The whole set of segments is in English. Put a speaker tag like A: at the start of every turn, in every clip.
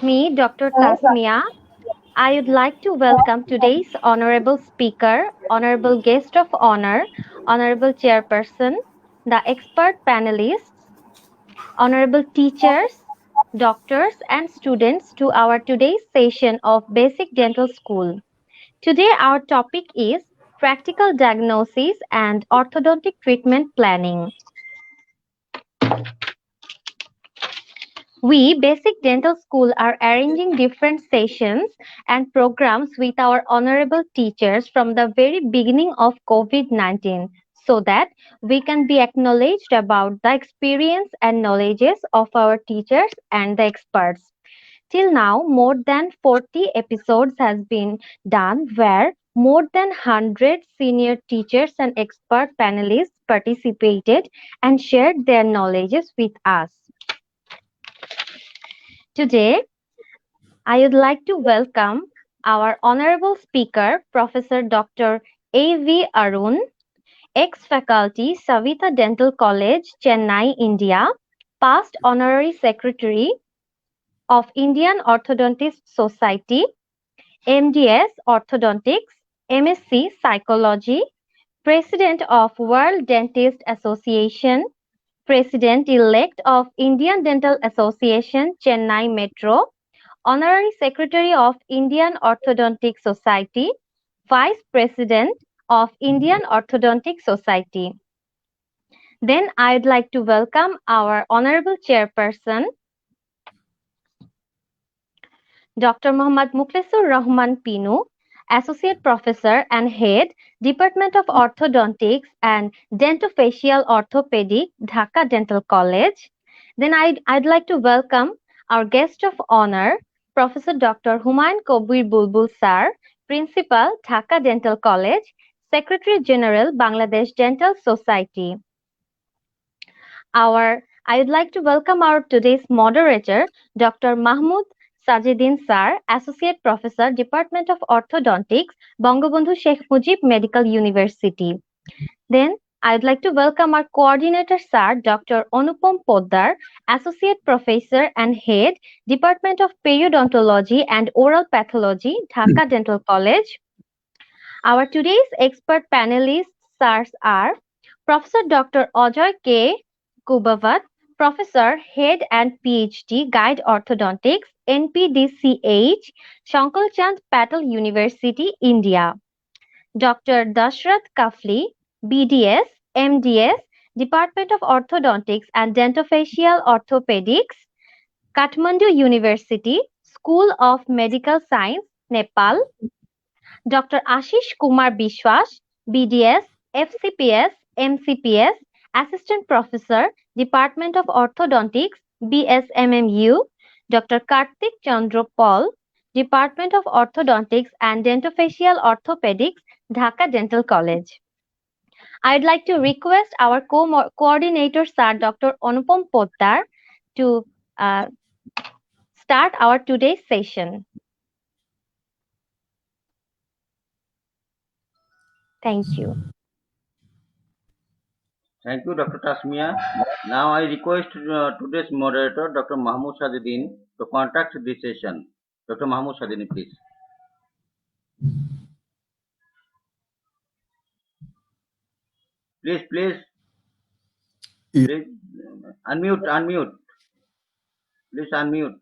A: Me, Dr. Tasmia. I would like to welcome today's honorable speaker, honorable guest of honor, honorable chairperson, the expert panelists, honorable teachers, doctors, and students to our today's session of Basic Dental School. Today, our topic is practical diagnosis and orthodontic treatment planning. We, Basic Dental School, are arranging different sessions and programs with our honorable teachers from the very beginning of COVID-19 so that we can be acknowledged about the experience and knowledges of our teachers and the experts. Till now, more than 40 episodes has been done where more than 100 senior teachers and expert panelists participated and shared their knowledges with us. Today, I would like to welcome our honorable speaker, Professor Dr. A.V. Arun, ex-faculty, Savita Dental College, Chennai, India, past honorary secretary of Indian Orthodontist Society, MDS Orthodontics, MSc Psychology, President of World Dentist Association, President-elect of Indian Dental Association, Chennai Metro, Honorary Secretary of Indian Orthodontic Society, Vice President of Indian Orthodontic Society. Then I'd like to welcome our Honorable Chairperson, Dr. Muhammad Muklesur Rahman Pinu, Associate Professor and Head, Department of Orthodontics and Dentofacial Orthopedic, Dhaka Dental College. Then I'd like to welcome our guest of honor, Professor Dr. Humayun Kabir Bulbul Sir, Principal, Dhaka Dental College, Secretary General, Bangladesh Dental Society. I would like to welcome our today's moderator, Dr. Mahmoud Sajidin Sir, Associate Professor, Department of Orthodontics, Bangabandhu Sheikh Mujib Medical University. Then I would like to welcome our coordinator Sir, Dr. Anupam Poddar, Associate Professor and Head, Department of Periodontology and Oral Pathology, Dhaka Dental College. Our today's expert panelists sirs are Professor Dr. Ajoy K. Kubavat, Professor, Head and PhD, Guide Orthodontics, NPDCH, Shankar Chand Patel University, India. Dr. Dashrath Kafli, BDS, MDS, Department of Orthodontics and Dentofacial Orthopedics, Kathmandu University, School of Medical Science, Nepal. Dr. Ashish Kumar Bishwas, BDS, FCPS, MCPS, Assistant Professor, Department of Orthodontics, BSMMU, Dr. Karthik Chandra Paul, Department of Orthodontics and Dentofacial Orthopedics, Dhaka Dental College. I'd like to request our coordinator, Sir Dr. Anupam Poddar, to start our today's session. Thank you.
B: Thank you, Dr. Tasmia. Now I request today's moderator, Dr. Mahmoud Sadidin, to contact this session. Dr. Mahmoud Sadidin, please. Please, unmute. Please unmute.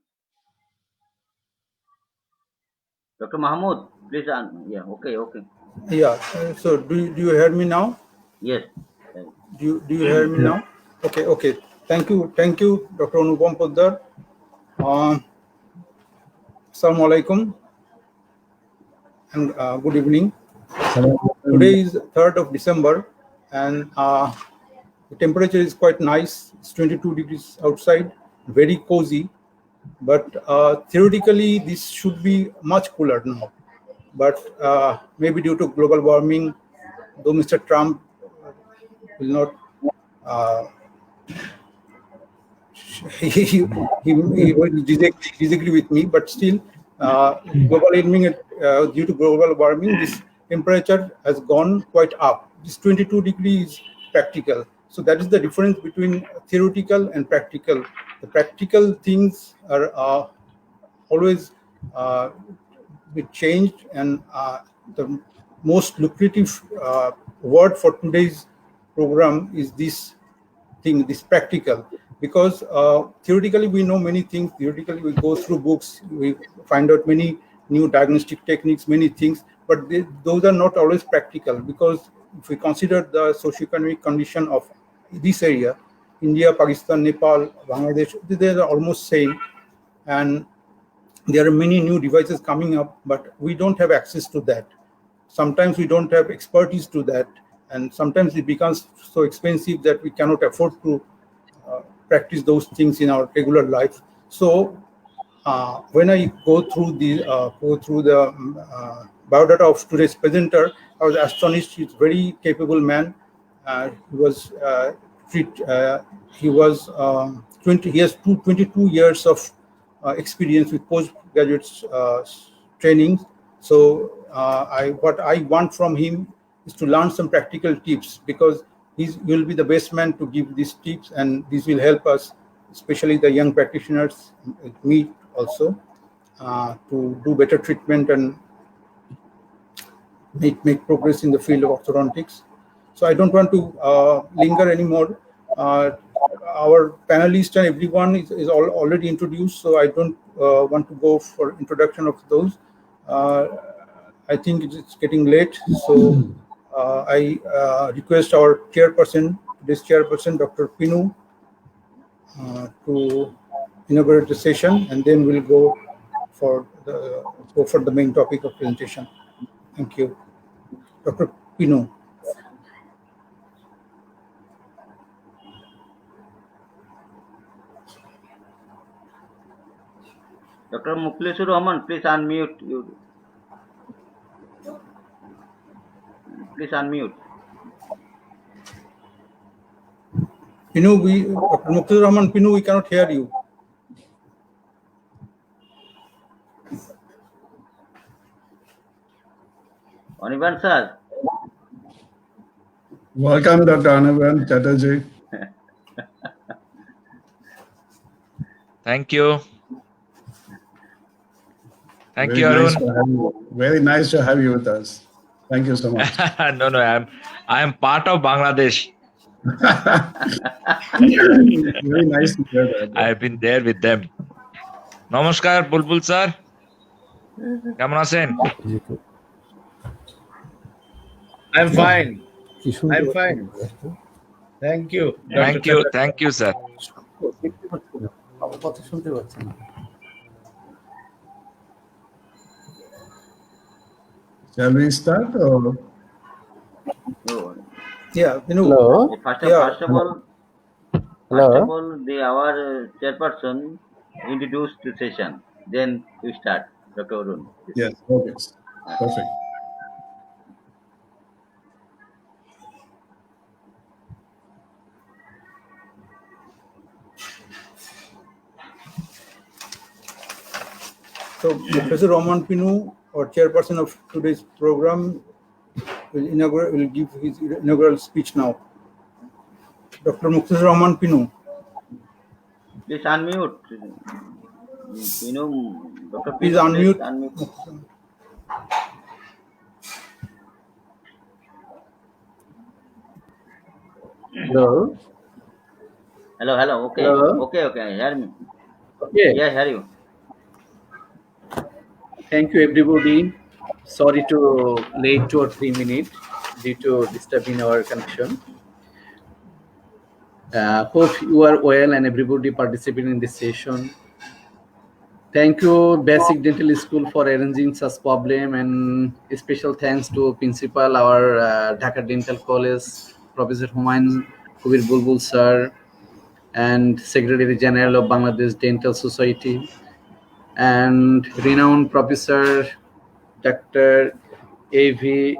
B: Dr. Mahmoud, please okay.
C: Yeah, so do you hear me now?
B: Yes.
C: Do you hear me now? Okay. Thank you, Dr. Anupam Poddar. Assalamu alaikum and good evening. Today is 3rd of December and the temperature is quite nice. It's 22 degrees outside, very cozy. But theoretically, this should be much cooler now. But maybe due to global warming, though Mr. Trump will not he will disagree with me, but still global warming due to global warming, this temperature has gone quite up. This 22 degrees practical. So that is the difference between theoretical and practical. The practical things are always be changed, and the most lucrative word for today's program is this thing, this practical, because theoretically we know many things. Theoretically we go through books, we find out many new diagnostic techniques, many things, but those are not always practical, because if we consider the socioeconomic condition of this area, India, Pakistan, Nepal, Bangladesh, they are almost same, and there are many new devices coming up, but we don't have access to that. Sometimes we don't have expertise to that, and sometimes it becomes so expensive that we cannot afford to practice those things in our regular life. So when I go through the biodata of today's presenter, I was astonished. He's a very capable man. He was he was 20. He has 22 years of experience with postgraduate training. So what I want from him is to learn some practical tips, because he will be the best man to give these tips, and this will help us, especially the young practitioners, me also, to do better treatment and make progress in the field of orthodontics. So I don't want to linger anymore. Our panelists and everyone is already introduced, so I don't want to go for introduction of those. I think it's getting late, so I request our chairperson, Dr. Pinu, to inaugurate the session, and then we'll go for the main topic of presentation. Thank you. Dr. Pinu.
B: Dr. Muklesur Rahman, please unmute. Please unmute.
C: Pinu, Dr. Muklesur Rahman, Pinu, we cannot hear you.
B: Anirban sir.
D: Welcome, Dr. Anirban Chatterjee.
E: Thank you. Thank
D: Very
E: you, Arun.
D: Very nice to have you with us. Thank you so much.
E: No, I am part of Bangladesh.
D: Very nice to hear that.
E: I have been there with them. নমস্কার বুলবুল sir, কেমন আছেন?
F: I'm fine. I'm fine. Thank you.
E: Thank you, sir.
D: Shall we start? Or?
C: Yeah,
F: Hello.
B: First of all, our chairperson introduced the session. Then we start, Dr. Arun.
D: Yes, okay. Perfect.
C: So Professor Rahman Pinu, our chairperson of today's program, will give his inaugural speech now. Dr. Mukhtar Rahman Pinu.
B: Please unmute. Dr.
C: Please
B: Pinu,
C: unmute.
F: Hello.
B: Hello. Okay.
F: Hello.
B: Okay. Hear me.
F: Okay.
B: Yeah, hear you.
F: Thank you, everybody. Sorry to late 2 or 3 minutes due to disturbing our connection. Hope you are well and everybody participating in this session. Thank you, Basic Dental School, for arranging such problem, and special thanks to Principal, our Dhaka Dental College, Professor Humayun Kabir Bulbul sir, and Secretary General of Bangladesh Dental Society, and renowned Professor Dr. A.V.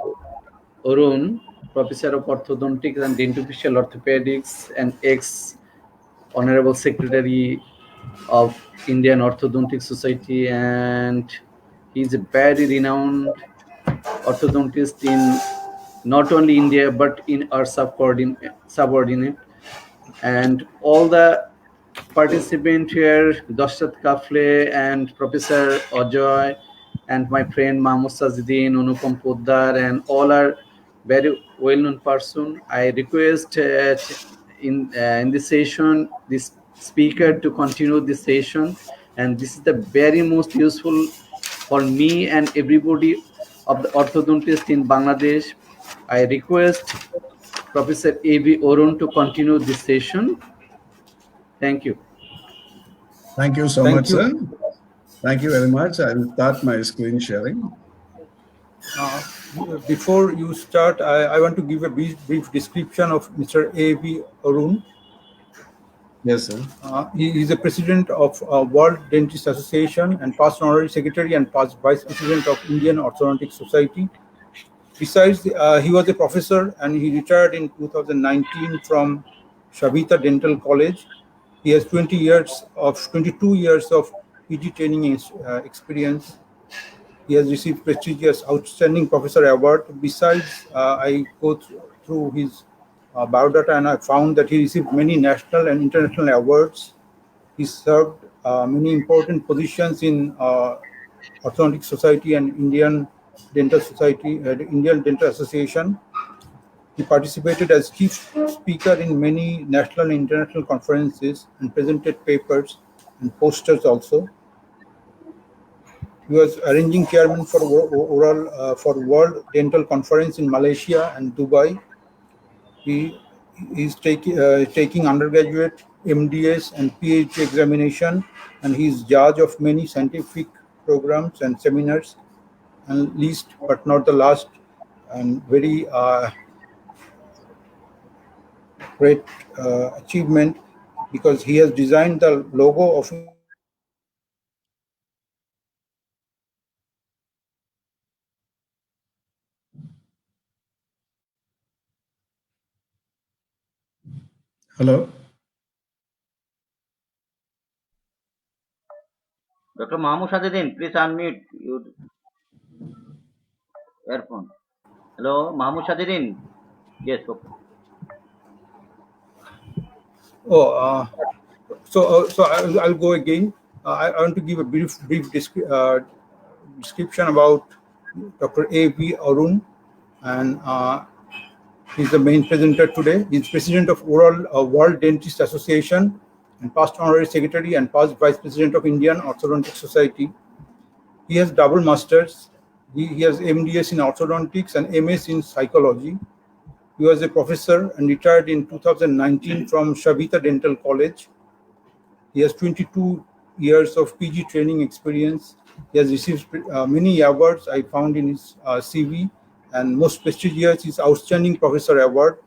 F: Arun, Professor of Orthodontics and Dentofacial Orthopedics, and ex-Honorable Secretary of Indian Orthodontic Society, and he is a very renowned orthodontist in not only India but in our subordinate, and all the participant here, Dashrat Kafle and Professor Ajoy, and my friend Mahmoud Sajidin, Anupam Poddar, and all are very well-known person. I request in this session, this speaker to continue this session, and this is the very most useful for me and everybody of the orthodontist in Bangladesh. I request Professor A.B. Orun to continue this session. Thank you.
D: Thank you so
C: Thank
D: much,
C: you.
D: sir. Thank you very much. I'll start my screen sharing.
C: Before you start, I want to give a brief description of Mr. A.V. Arun.
D: Yes, sir.
C: He is the president of World Dentist Association and past honorary secretary and past vice president of Indian Orthodontic Society. Besides, he was a professor and he retired in 2019 from Shavita Dental College. He has 22 years of PG training experience. He has received prestigious Outstanding Professor Award. Besides, I go through his biodata and I found that he received many national and international awards. He served many important positions in Orthodontic Society and Indian Dental Society, Indian Dental Association. He participated as chief speaker in many national and international conferences and presented papers and posters also. He was arranging chairman for World Dental Conference in Malaysia and Dubai. He is taking undergraduate, MDS, and PhD examination, and he is judge of many scientific programs and seminars. And least but not the last, and very great achievement, because he has designed the logo of Indian Orthodontic Society.
D: Hello.
B: Dr. Mahmoud Sajidin, please unmute your earphone. Hello, Mahmoud Sajidin. Yes, okay.
C: Oh, so I'll go again. I want to give a brief description about Dr. A.V. Arun, and he's the main presenter today. He's president of World Dentist Association and past honorary secretary and past vice president of Indian Orthodontic Society. He has double masters. He has MDS in orthodontics and MS in psychology. He was a professor and retired in 2019 from Shavita Dental College. He has 22 years of PG training experience. He has received many awards I found in his CV, and most prestigious is Outstanding Professor Award.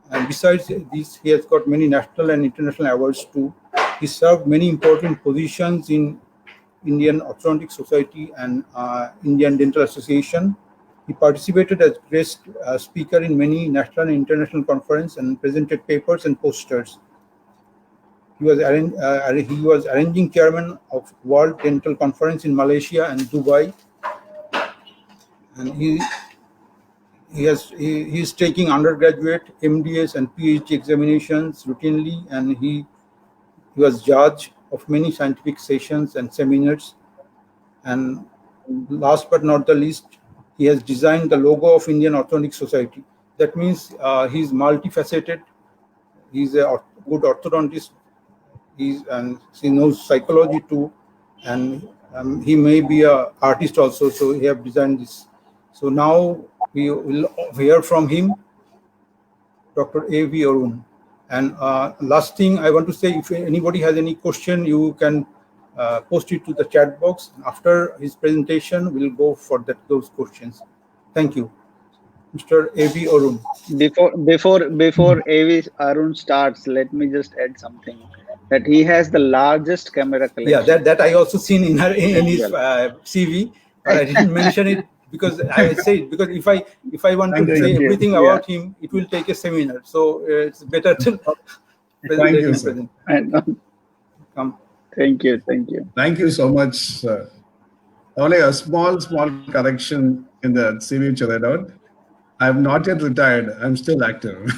C: And besides this, he has got many national and international awards too. He served many important positions in Indian Orthodontic Society and Indian Dental Association. He participated as guest speaker in many national and international conferences and presented papers and posters. He was arranging chairman of World Dental Conference in Malaysia and Dubai, and he is taking undergraduate, MDS, and PhD examinations routinely, and he was judge of many scientific sessions and seminars. And last but not the least, he has designed the logo of Indian Orthodontic Society. That means he is multifaceted. He's a good orthodontist. And he knows psychology too, and he may be an artist also. So he have designed this. So now we will hear from him, Dr. A.V. Arun. And last thing I want to say, if anybody has any question, you can post it to the chat box. After his presentation, we'll go for those questions. Thank you. Mr. A.V. Arun.
G: Before A.V. Arun starts, let me just add something. That he has the largest camera collection.
C: Yeah, that I also seen in his CV, but I didn't mention it because I say because if I want to say everything about him, it will take a seminar. So it's better to present. Come.
G: Thank you.
D: Thank you so much, sir. Only a small correction in the CV which I read out. I have not yet retired. I'm still active.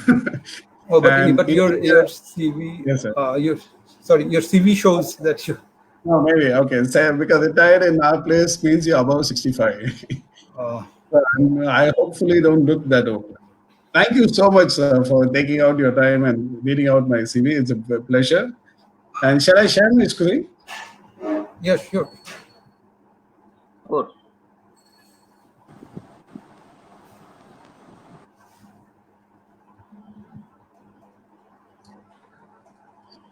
C: Oh, but your CV,
D: yes, sir.
C: Your Sorry, your CV shows that you.
D: No, maybe. Okay. So, because retired in our place means you're above 65. I hopefully don't look that old. Thank you so much, sir, for taking out your time and reading out my CV. It's a pleasure. And shall I share my screen?
C: Yeah, sure.
B: Of course.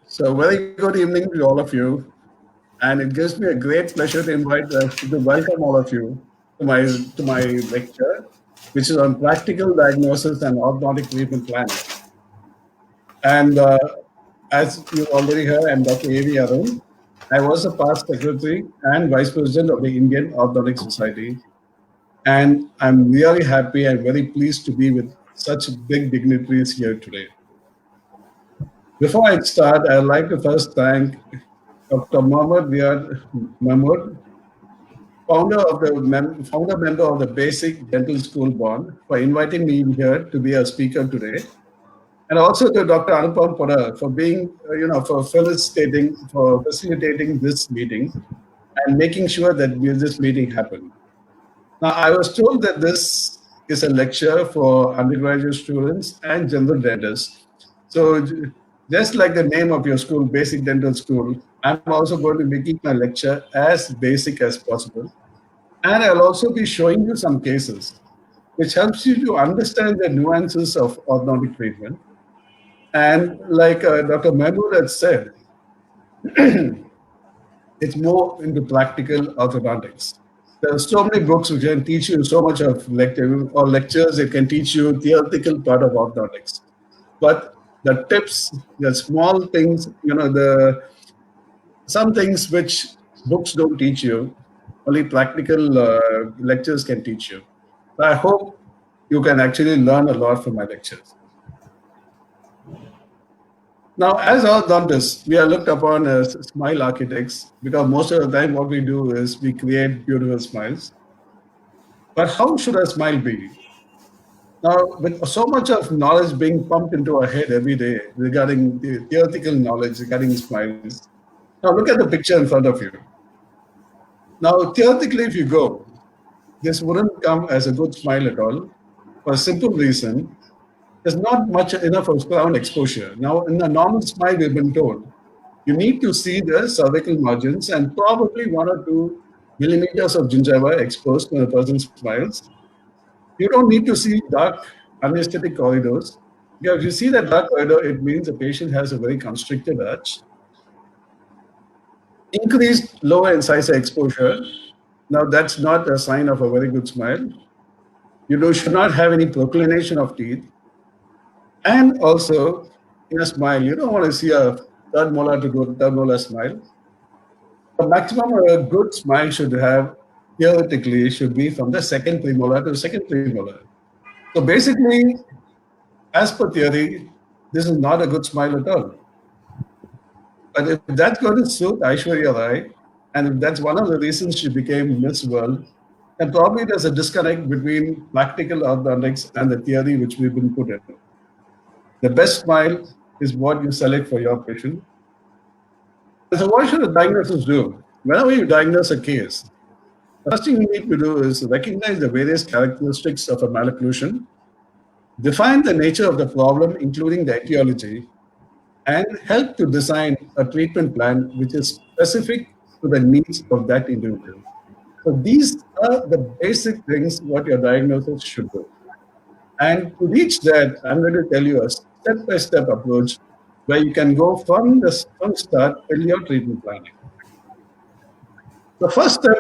D: So, very good evening to all of you. And it gives me a great pleasure to invite to welcome all of you to my lecture, which is on practical diagnosis and orthodontic treatment planning. And as you already heard, I'm Dr. A.V. Arun. I was a past secretary and vice president of the Indian Orthodontic Society. And I'm really happy and very pleased to be with such big dignitaries here today. Before I start, I'd like to first thank Dr. Mohammed Riyad Mahmood, founder member of the Basic Dental School Bond, for inviting me here to be a speaker today. And also to Dr. Anupam Poddar for being, for facilitating this meeting and making sure that this meeting happened. Now, I was told that this is a lecture for undergraduate students and general dentists. So just like the name of your school, Basic Dental School, I'm also going to be making my lecture as basic as possible. And I'll also be showing you some cases, which helps you to understand the nuances of orthodontic treatment. And like Dr. Mahmood had said, it's more into practical orthodontics. There are so many books which can teach you so much of lectures that can teach you theoretical part of orthodontics. But the tips, the small things, some things which books don't teach you, only practical lectures can teach you. So I hope you can actually learn a lot from my lectures. Now, as orthodontists, we are looked upon as smile architects because most of the time what we do is we create beautiful smiles. But how should a smile be? Now, with so much of knowledge being pumped into our head every day regarding the theoretical knowledge regarding smiles, now look at the picture in front of you. Now, theoretically, if you go, this wouldn't come as a good smile at all for a simple reason. There's not much enough of crown exposure. Now, in a normal smile, we've been told, you need to see the cervical margins and probably 1 or 2 millimeters of gingiva exposed when a person smiles. You don't need to see dark anesthetic corridors. Because if you see that dark corridor, it means the patient has a very constricted arch. Increased lower incisor exposure. Now, that's not a sign of a very good smile. You should not have any proclination of teeth. And also, in a smile, you don't want to see a third molar to go to third molar smile. The maximum a good smile should have, theoretically, should be from the second premolar to second premolar. So basically, as per theory, this is not a good smile at all. But if that's going to suit Aishwarya Rai, and if that's one of the reasons she became Miss World, then probably there's a disconnect between practical orthodontics and the theory which we've been put in. The best smile is what you select for your patient. So what should a diagnosis do? Whenever you diagnose a case, the first thing you need to do is recognize the various characteristics of a malocclusion, define the nature of the problem, including the etiology, and help to design a treatment plan which is specific to the needs of that individual. So these are the basic things what your diagnosis should do. And to reach that, I'm going to tell you a step-by-step approach where you can go from start till your treatment planning. The first step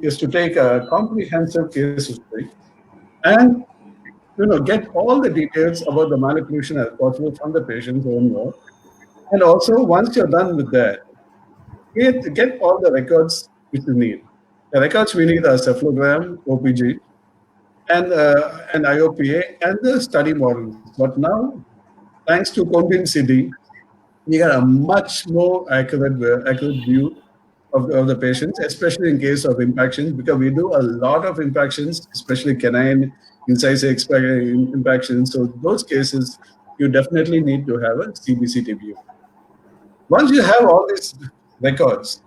D: is to take a comprehensive case history and get all the details about the malocclusion as possible from the patient's own mouth. And also, once you're done with that, get all the records which you need. The records we need are cephalogram, OPG, and IOPA, and the study models. But now, thanks to Condin CD, we got a much more accurate view of the patients, especially in case of impactions, because we do a lot of impactions, especially canine incisor impactions. So those cases, you definitely need to have a CBCT view. Once you have all these records,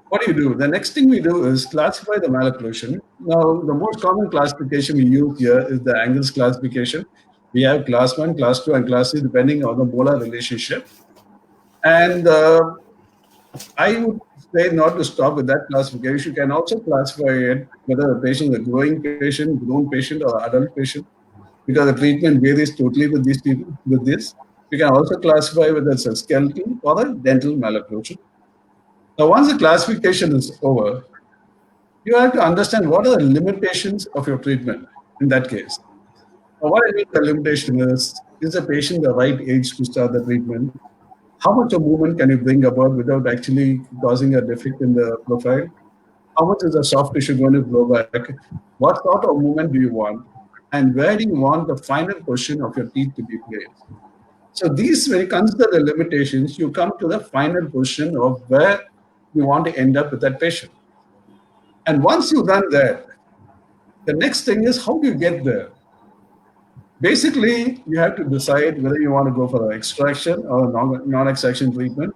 D: what do? The next thing we do is classify the malocclusion. Now, the most common classification we use here is the angles classification. We have class 1, class 2, and class 3 depending on the molar relationship. And I would say not to stop with that classification. You can also classify it whether the patient is a growing patient, grown patient, or adult patient, because the treatment varies totally with these people. With this, you can also classify whether it's a skeletal or a dental malocclusion. Now, once the classification is over, you have to understand what are the limitations of your treatment in that case. Now, what I mean by limitation is the patient the right age to start the treatment? How much of movement can you bring about without actually causing a defect in the profile? How much is the soft tissue going to blow back? What sort of movement do you want? And where do you want the final position of your teeth to be placed? So these, when you consider the limitations, you come to the final position of where you want to end up with that patient. And once you've done that, the next thing is how do you get there? Basically, you have to decide whether you want to go for an extraction or a non-extraction treatment.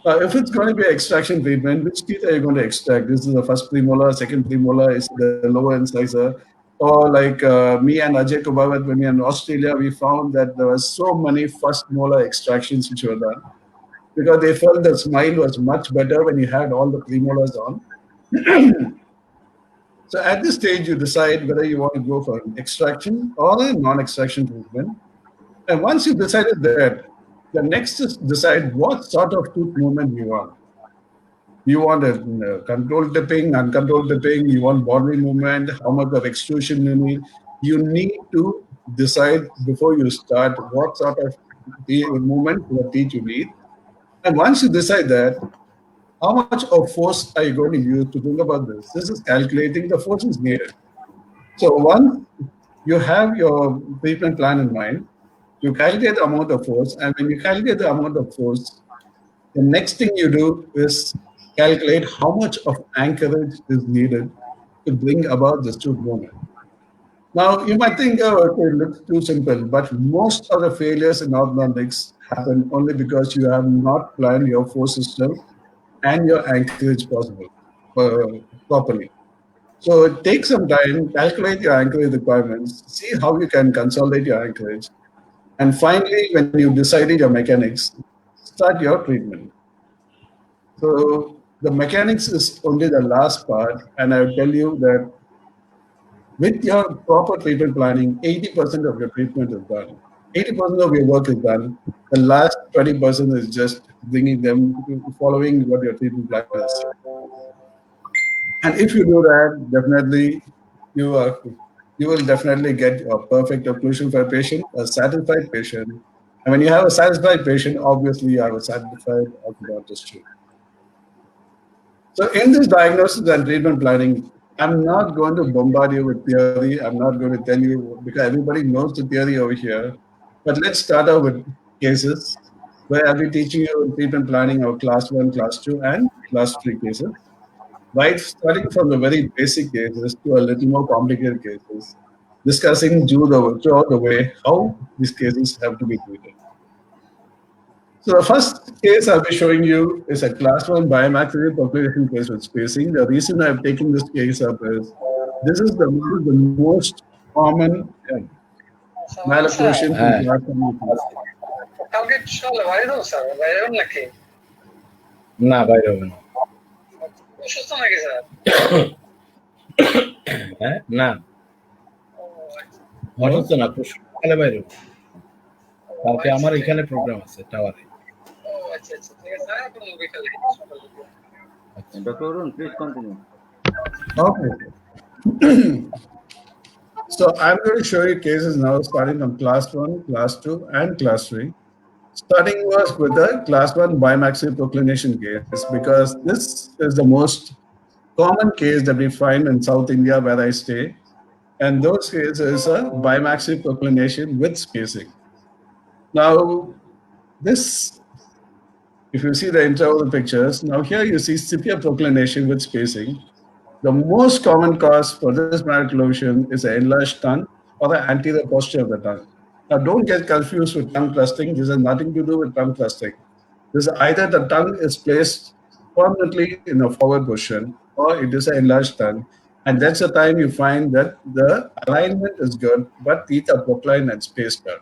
D: If it's going to be an extraction treatment, which teeth are you going to extract? This is the first premolar, second premolar, is the lower incisor. Or like me and Ajay Kubavat, when we were in Australia, we found that there were so many first molar extractions which were done because they felt the smile was much better when you had all the premolars on. So at this stage, you decide whether you want to go for an extraction or a non-extraction treatment. And once you've decided that, the next is decide what sort of tooth movement you want. You want a controlled dipping, uncontrolled dipping, you want bodily movement, how much of extrusion you need. You need to decide before you start what sort of movement for the teeth you need. And once you decide that, how much of force are you going to use to think about this? This is calculating the forces needed. So once you have your treatment plan in mind, you calculate the amount of force, and when you calculate the amount of force, the next thing you do is calculate how much of anchorage is needed to bring about this tooth movement. Now, you might think, oh, okay, it looks too simple, but most of the failures in orthodontics happen only because you have not planned your force system and your anchorage properly. So it takes some time, calculate your anchorage requirements, see how you can consolidate your anchorage, and finally, when you decided your mechanics, start your treatment. So the mechanics is only the last part, and I will tell you that with your proper treatment planning, 80% of your treatment is done. 80% of your work is done. The last 20% is just bringing them, following what your treatment plan is. And if you do that, definitely you will definitely get a perfect occlusion for a patient, a satisfied patient. And when you have a satisfied patient, obviously you have a satisfied orthodontist too. So in this diagnosis and treatment planning, I'm not going to bombard you with theory. I'm not going to tell you, because everybody knows the theory over here. But let's start out with cases where I'll be teaching you treatment planning of class 1, class 2, and class 3 cases. Right, starting from the very basic cases to a little more complicated cases, discussing throughout the way how these cases have to be treated. So the first case I'll be showing you is a class 1 biomaxillary population case with spacing. The reason I've taken this case up is this is the most common malocclusion in class 1.
H: না বাইরে হবে না হ্যাঁ না অসুস্থ না সকালে বাইরে কালকে আমার এখানে প্রোগ্রাম আছে টাওয়ারে
B: Dr. Arun, please continue.
D: Okay. So I'm going to show you cases now starting from class 1, class 2, and class 3. Starting was with the class 1 bimaxillary proclination case, because this is the most common case that we find in South India where I stay. And those cases are bimaxillary proclination with spacing. Now, this, if you see the interval pictures, now here you see sepia proclination with spacing. The most common cause for this malocclusion is an enlarged tongue or the anterior posture of the tongue. Now, don't get confused with tongue clustering. This has nothing to do with tongue clustering. This either the tongue is placed permanently in a forward position or it is an enlarged tongue. And that's the time you find that the alignment is good, but teeth are proclined and spaced out.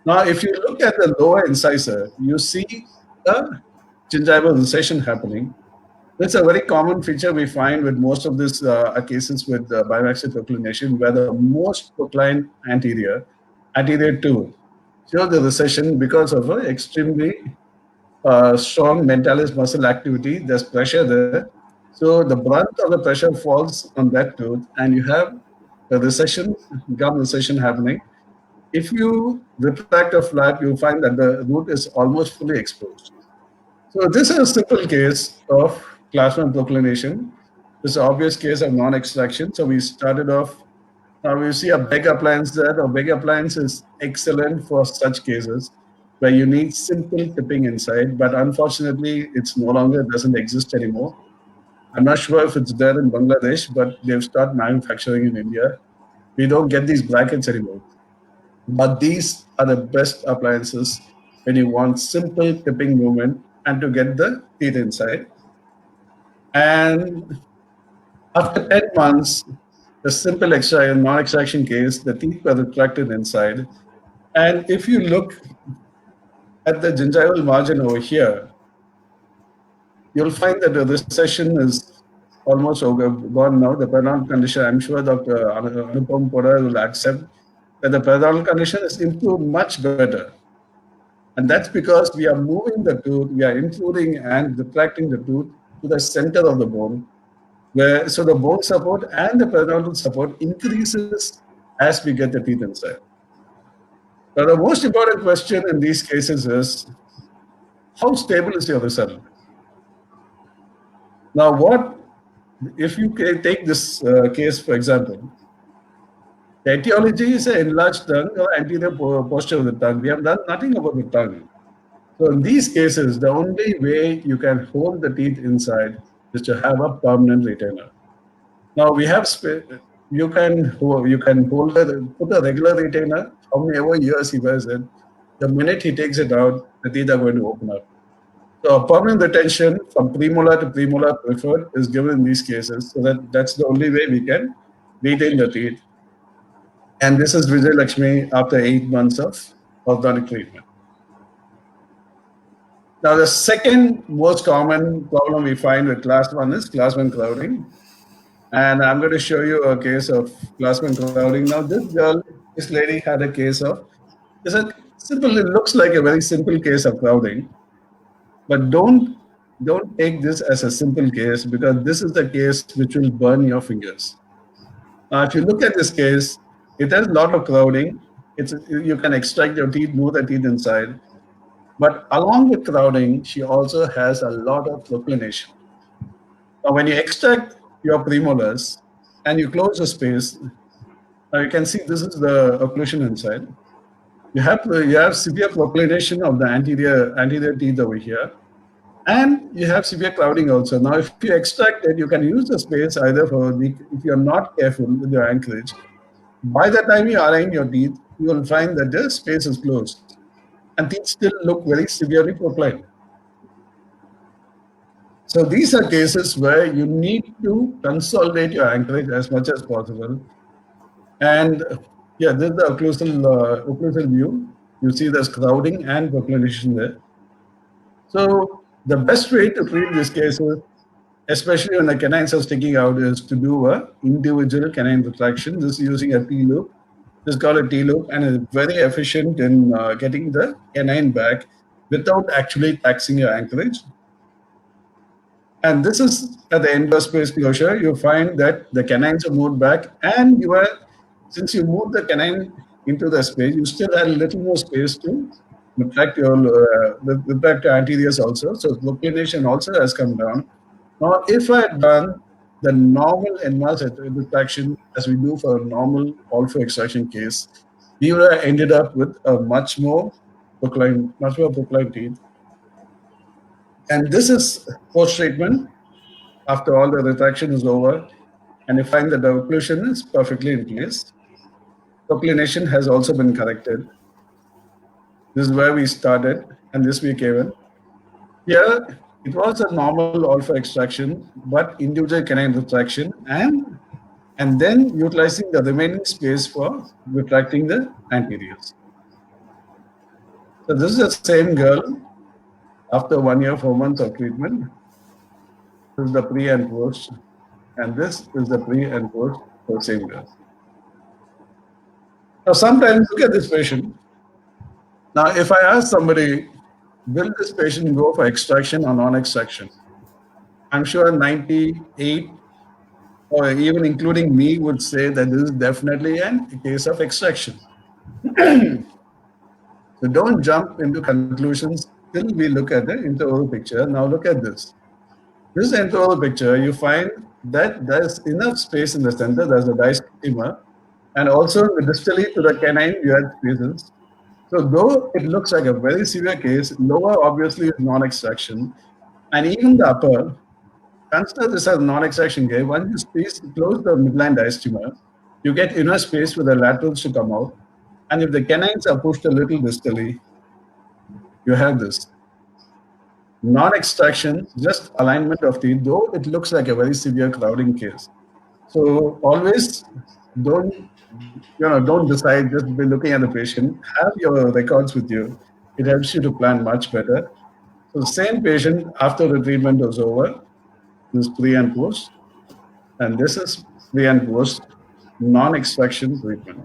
D: Now, if you look at the lower incisor, you see a gingival recession happening. That's a very common feature we find with most of these cases with bimaxial proclination, where the most proclined anterior tooth show the recession because of an extremely strong mentalis muscle activity. There's pressure there. So the brunt of the pressure falls on that tooth, and you have a recession, gum recession happening. If you retract a flap, you'll find that the root is almost fully exposed. So this is a simple case of class 1 proclination. This is an obvious case of non-extraction. So we started off, now we see a big appliance there. A big appliance is excellent for such cases where you need simple tipping inside, but unfortunately it's no longer, doesn't exist anymore. I'm not sure if it's there in Bangladesh, but they've started manufacturing in India. We don't get these brackets anymore. But these are the best appliances when you want simple tipping movement and to get the teeth inside. And after 10 months, the simple non-extraction case, the teeth were retracted inside. And if you look at the gingival margin over here, you'll find that the recession is almost gone now. The periodontal condition, I'm sure Dr. Anupam Podar will accept that the periodontal condition is improved much better. And that's because we are moving the tooth, we are including and retracting the tooth to the center of the bone, where so the bone support and the periodontal support increases as we get the teeth inside. Now, the most important question in these cases is, how stable is your result? Now, if you take this case, for example, the etiology is an enlarged tongue or anterior posture of the tongue. We have done nothing about the tongue. So in these cases, the only way you can hold the teeth inside is to have a permanent retainer. Now we have you can put a regular retainer, how many ever years he wears it. The minute he takes it out, the teeth are going to open up. So a permanent retention from premolar to premolar preferred is given in these cases, so that's the only way we can retain the teeth. And this is Vijay Lakshmi after 8 months of orthodontic treatment. Now, the second most common problem we find with class 1 is class 1 crowding. And I'm going to show you a case of class 1 crowding. Now, this lady had a case of, it looks like a very simple case of crowding. But don't take this as a simple case, because this is the case which will burn your fingers. If you look at this case, it has a lot of crowding. You can extract your teeth, move the teeth inside. But along with crowding, she also has a lot of proclination. Now, when you extract your premolars and you close the space, now you can see this is the occlusion inside. You have severe proclination of the anterior teeth over here, and you have severe crowding also. Now, if you extract it, you can use the space either if you're not careful with your anchorage. By the time you align your teeth, you will find that the space is closed, and teeth still look very severely proclined. So these are cases where you need to consolidate your anchorage as much as possible. And yeah, this is the occlusal view. You see there's crowding and proclination there. So the best way to treat these cases, especially when the canines are sticking out, is to do a individual canine retraction. This is using a T-loop. This is called a T-loop, and it's very efficient in getting the canine back without actually taxing your anchorage. And this is at the inverse space closure. You find that the canines are moved back, and since you move the canine into the space, you still have a little more space to retract your anteriors also. So proclination also has come down. Now, if I had done the normal enlarged retraction as we do for a normal ortho extraction case, we would have ended up with a much more proclined teeth. And this is post-treatment after all the retraction is over, and you find that the occlusion is perfectly in place. Proclination has also been corrected. This is where we started, and this we came in. Here, it was a normal alpha extraction, but individual canine retraction and then utilizing the remaining space for retracting the anteriors. So this is the same girl after 1 year, 4 months of treatment. This is the pre and post, and this is the pre and post for same girl. Now sometimes look at this patient. Now if I ask somebody, will this patient go for extraction or non-extraction? I'm sure 98 or even including me would say that this is definitely a case of extraction. So don't jump into conclusions till we look at the intraoral picture. Now look at this. This intraoral picture, you find that there's enough space in the center, there's a diastema, and also distally to the canine you have spaces. So though it looks like a very severe case, lower obviously is non-extraction, and even the upper, consider this as non-extraction case. Once you close the midline diastema, you get enough space for the laterals to come out, and if the canines are pushed a little distally, you have this. Non-extraction, just alignment of teeth, though it looks like a very severe crowding case. So always don't decide just by looking at the patient. Have your records with you. It helps you to plan much better. So the same patient after the treatment was over, this is pre and post, and this is pre and post non-extraction treatment.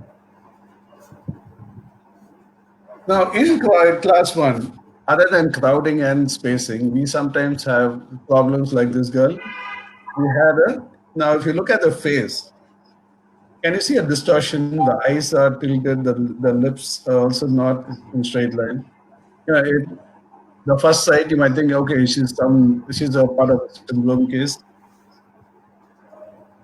D: Now in class 1, other than crowding and spacing, we sometimes have problems like this girl. Now if you look at the face, can you see a distortion? The eyes are tilted, the lips are also not in straight line. The first sight you might think, okay, she's a part of a syndrome case.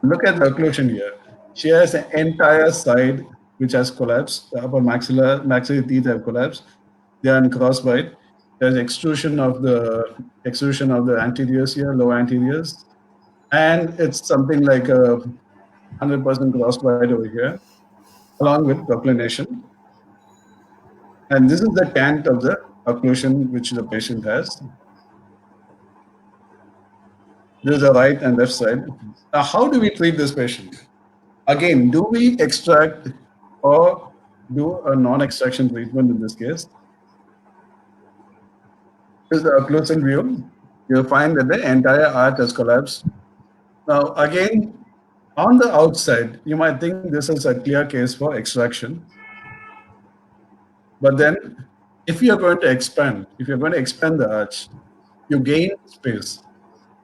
D: Look at the occlusion here. She has an entire side which has collapsed. The upper maxillary teeth have collapsed. They are in crossbite. There's extrusion of the anteriors here, lower anteriors, and it's something like a 100% crossbite over here, along with proclination. And this is the cant of the occlusion which the patient has. This is the right and left side. Now, how do we treat this patient? Again, do we extract or do a non-extraction treatment in this case? This is the occlusion view. You'll find that the entire arch has collapsed. Now, again, on the outside, you might think this is a clear case for extraction. But then, if you're going to expand the arch, you gain space.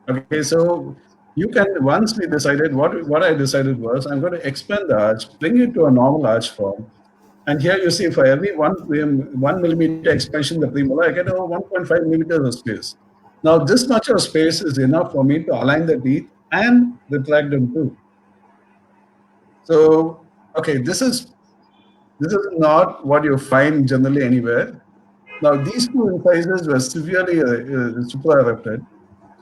D: Okay, so you can, once we decided, what I decided was, I'm going to expand the arch, bring it to a normal arch form. And here you see, for every 1 millimeter expansion of the premolar, I get over 1.5 millimeters of space. Now, this much of space is enough for me to align the teeth and retract them too. So, okay, this is not what you find generally anywhere. Now, these two incisors were severely supra-erupted.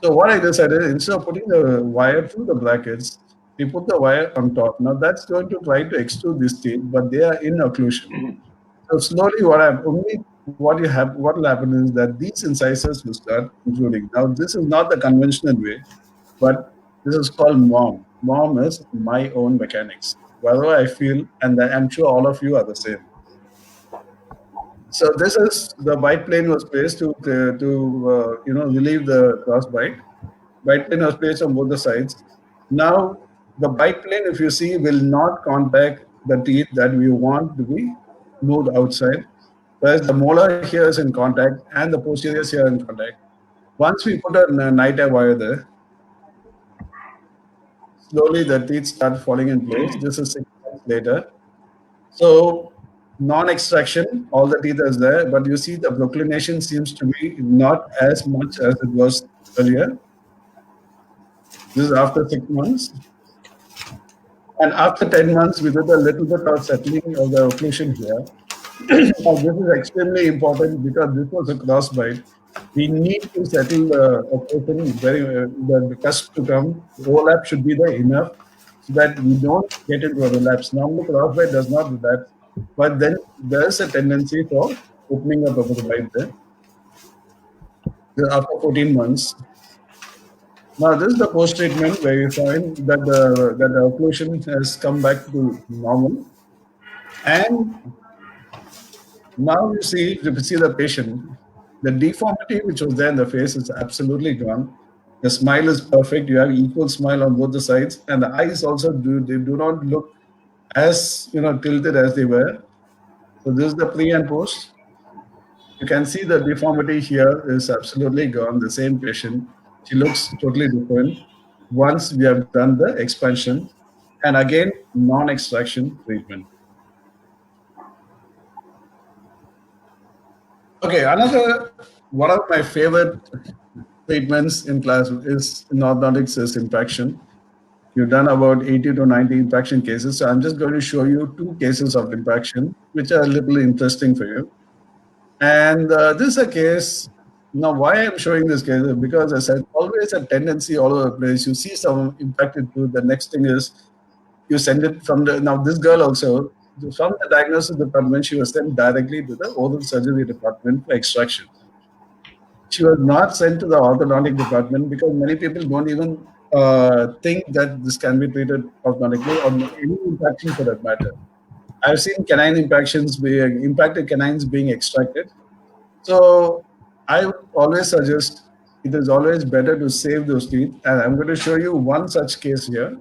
D: So what I decided, instead of putting the wire through the brackets, we put the wire on top. Now that's going to try to extrude these teeth, but they are in occlusion. So slowly, what will happen is that these incisors will start including. Now this is not the conventional way, but this is called MOM. MOM is my own mechanics. Whatever I feel, and I'm sure all of you are the same. So this is the bite plane was placed to relieve the cross bite. Bite plane was placed on both the sides. Now the bite plane, if you see, will not contact the teeth that we want to be moved outside. Whereas the molar here is in contact and the posteriors here in contact. Once we put a NITA wire there, slowly the teeth start falling in place. This is 6 months later. So non-extraction, all the teeth is there, but you see the proclination seems to be not as much as it was earlier. This is after 6 months. And after 10 months, we did a little bit of settling of the occlusion here. Now, this is extremely important because this was a crossbite. We need to settle the occlusion, the cusp to come. The overlap should be there enough so that we don't get into a relapse. Normally, crossbite does not relapse, but then there's a tendency for opening up of the bite there. after 14 months. Now, this is the post-treatment where you find that the occlusion has come back to normal. And now you see the patient, the deformity which was there in the face is absolutely gone. The smile is perfect. You have equal smile on both the sides, and the eyes also do not look as tilted as they were. So this is the pre and post. You can see the deformity here is absolutely gone. The same patient, she looks totally different. Once we have done the expansion, and again non-extraction treatment. Okay, another one of my favorite treatments in class is in orthodontics is impaction. You've done about 80 to 90 impaction cases. So I'm just going to show you 2 cases of impaction, which are a little interesting for you. And this is a case. Now, why I'm showing this case is because I said always a tendency all over the place. You see some impacted tooth. The next thing is you send it from the. Now, this girl also, from the diagnosis department, she was sent directly to the oral surgery department for extraction. She was not sent to the orthodontic department because many people don't even think that this can be treated orthodontically or any impaction for that matter. I've seen canine impacted canines being extracted. So I would always suggest it is always better to save those teeth. And I'm going to show you one such case here.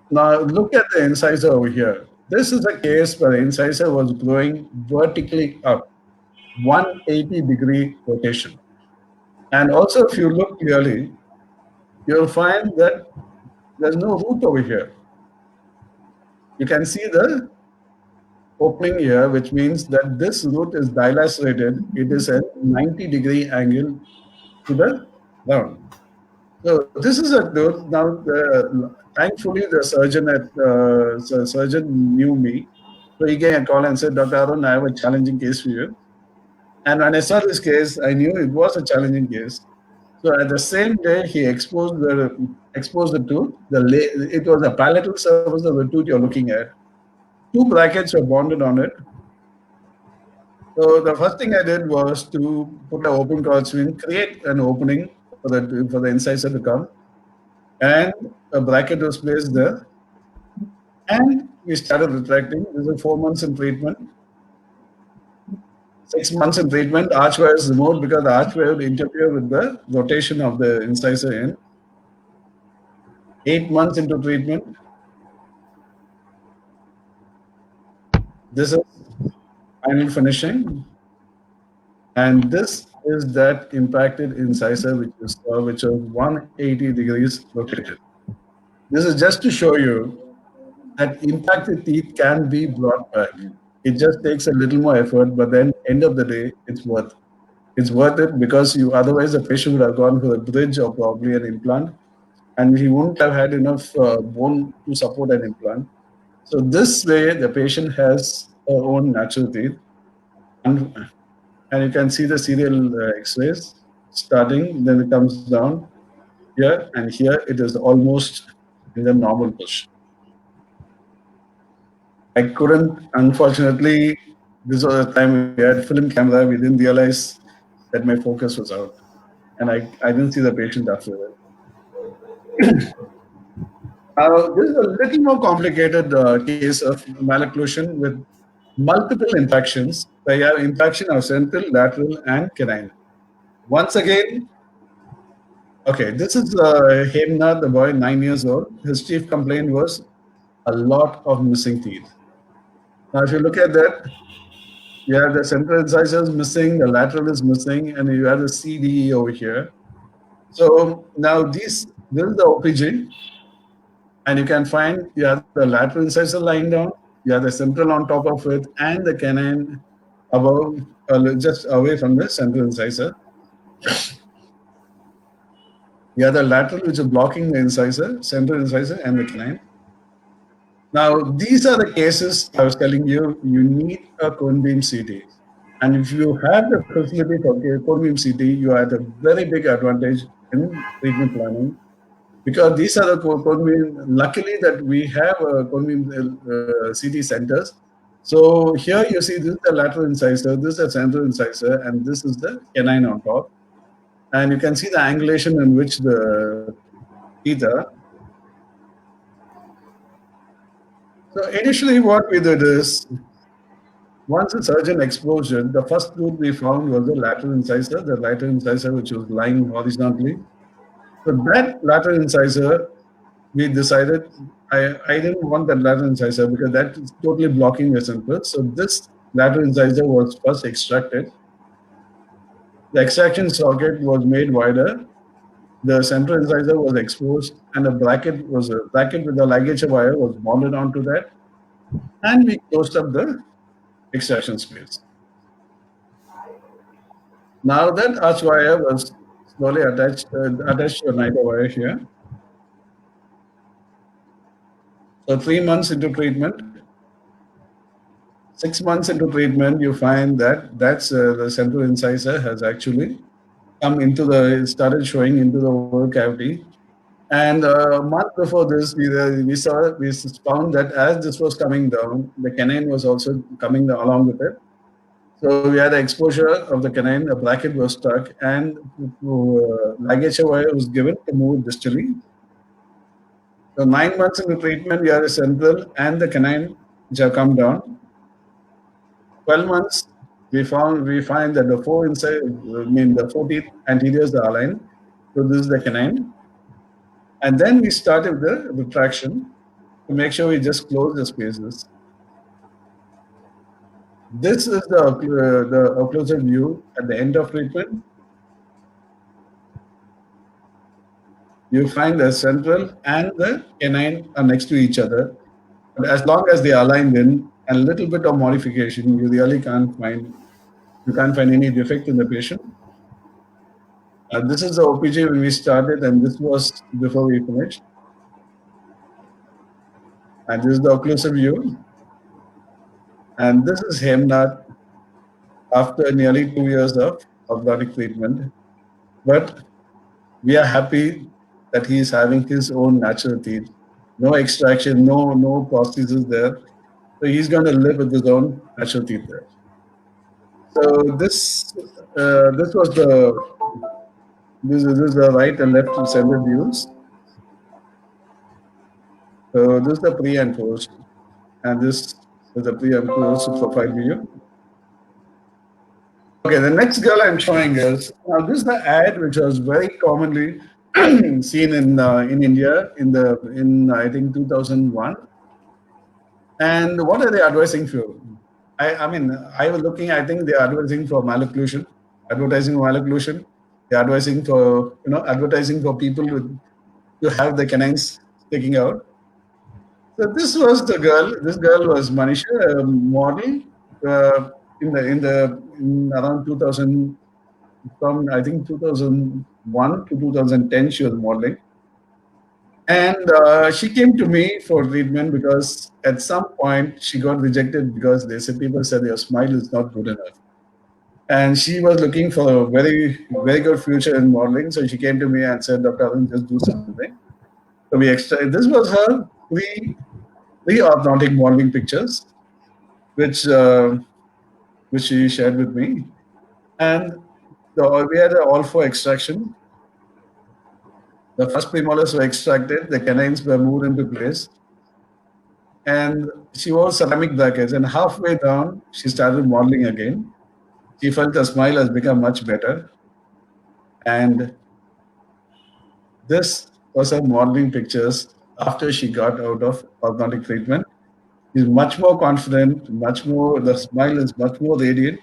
D: Now look at the incisor over here. This is a case where the incisor was growing vertically up, 180-degree rotation. And also, if you look clearly, you'll find that there's no root over here. You can see the opening here, which means that this root is dilacerated. It is at 90-degree angle to the ground. So this is a tooth. Now, thankfully, the surgeon knew me. So he gave a call and said, Dr. Arun, I have a challenging case for you. And when I saw this case, I knew it was a challenging case. So at the same day, he exposed the tooth. It was a palatal surface of the tooth you're looking at. 2 brackets were bonded on it. So the first thing I did was to put an open cord swing, create an opening for the incisor to come, and a bracket was placed there. And we started retracting. This is 4 months in treatment. 6 months in treatment, archwire is removed because the archwire would interfere with the rotation of the incisor in. 8 months into treatment. This is final finishing. And this is that impacted incisor which was 180 degrees rotated. This is just to show you that impacted teeth can be brought back. It just takes a little more effort, but then end of the day, it's worth it because otherwise the patient would have gone for a bridge or probably an implant, and he wouldn't have had enough bone to support an implant. So this way, the patient has her own natural teeth, and you can see the serial X-rays starting. Then it comes down here, and here it is almost in the normal position. I couldn't, unfortunately, this was the time we had film camera. We didn't realize that my focus was out. And I didn't see the patient after that. This is a little more complicated case of malocclusion with multiple impactions. Where you have impaction of central, lateral, and canine. Once again, okay, this is Hemnath, the boy, 9 years old. His chief complaint was a lot of missing teeth. Now, if you look at that, you have the central incisors missing, the lateral is missing, and you have the CDE over here. So now this is the OPG, and you can find you have the lateral incisor lying down, you have the central on top of it, and the canine above, just away from the central incisor. You have the lateral which is blocking the incisor, central incisor, and the canine. Now, these are the cases I was telling you, you need a cone beam CT. And if you have the facility for cone beam CT, you have a very big advantage in treatment planning because these are the cone beam. Luckily, that we have cone beam CT centers So here you see this is the lateral incisor, this is the central incisor, and this is the canine on top. And you can see the angulation in which the teeth are. So initially what we did is, once the surgeon exposed it, the first tooth we found was the lateral incisor which was lying horizontally. So that lateral incisor, we decided I didn't want that lateral incisor because that is totally blocking the central. So this lateral incisor was first extracted. The extraction socket was made wider. The central incisor was exposed, and a bracket with a ligature wire was bonded onto that, and we closed up the extraction space. Now that arch wire was slowly attached to a nitro wire here. So 3 months into treatment, 6 months into treatment, you find that the central incisor has actually started showing into the oral cavity. And a month before this, we found that as this was coming down, the canine was also coming down along with it. So we had exposure of the canine, a bracket was stuck, and ligature wire was given to move distally. So 9 months into treatment, we had a central and the canine which have come down. 12 months, we find that the the 4 teeth anteriors are aligned. So this is the canine. And then we started the retraction to make sure we just close the spaces. This is the occlusal view at the end of treatment. You find the central and the canine are next to each other. But as long as they are aligned in, and a little bit of modification, you really can't find any defect in the patient. This is the OPG when we started, and this was before we finished. And this is the occlusive view. And this is Hemnath after nearly 2 years of orthodontic treatment. But we are happy that he is having his own natural teeth. No extraction, no prosthesis there. So he's going to live with his own natural teeth there. So this is the right and left center views. So this is the pre and post, and this is the pre and post profile view. Okay, the next girl I'm showing is this is the ad which was very commonly seen in India in I think 2001. And what are they advertising for? I mean, I was looking. I think they're advertising for malocclusion. They're advertising for people to have the canines sticking out. So this was the girl. This girl was Manisha, a model in around 2000, from I think 2001 to 2010. She was modeling, and she came to me for treatment because at some point she got rejected because people said your smile is not good enough. And she was looking for a very, very good future in modeling. So she came to me and said, Dr. Arun, just do something. So this was her pre-orthodontic modeling pictures, which she shared with me. And we had an all-4 extraction. The first premolars were extracted, the canines were moved into place, and she wore ceramic brackets. And halfway down, she started modeling again. She felt her smile has become much better. And this was her modeling pictures after she got out of orthodontic treatment. She's much more confident, the smile is much more radiant.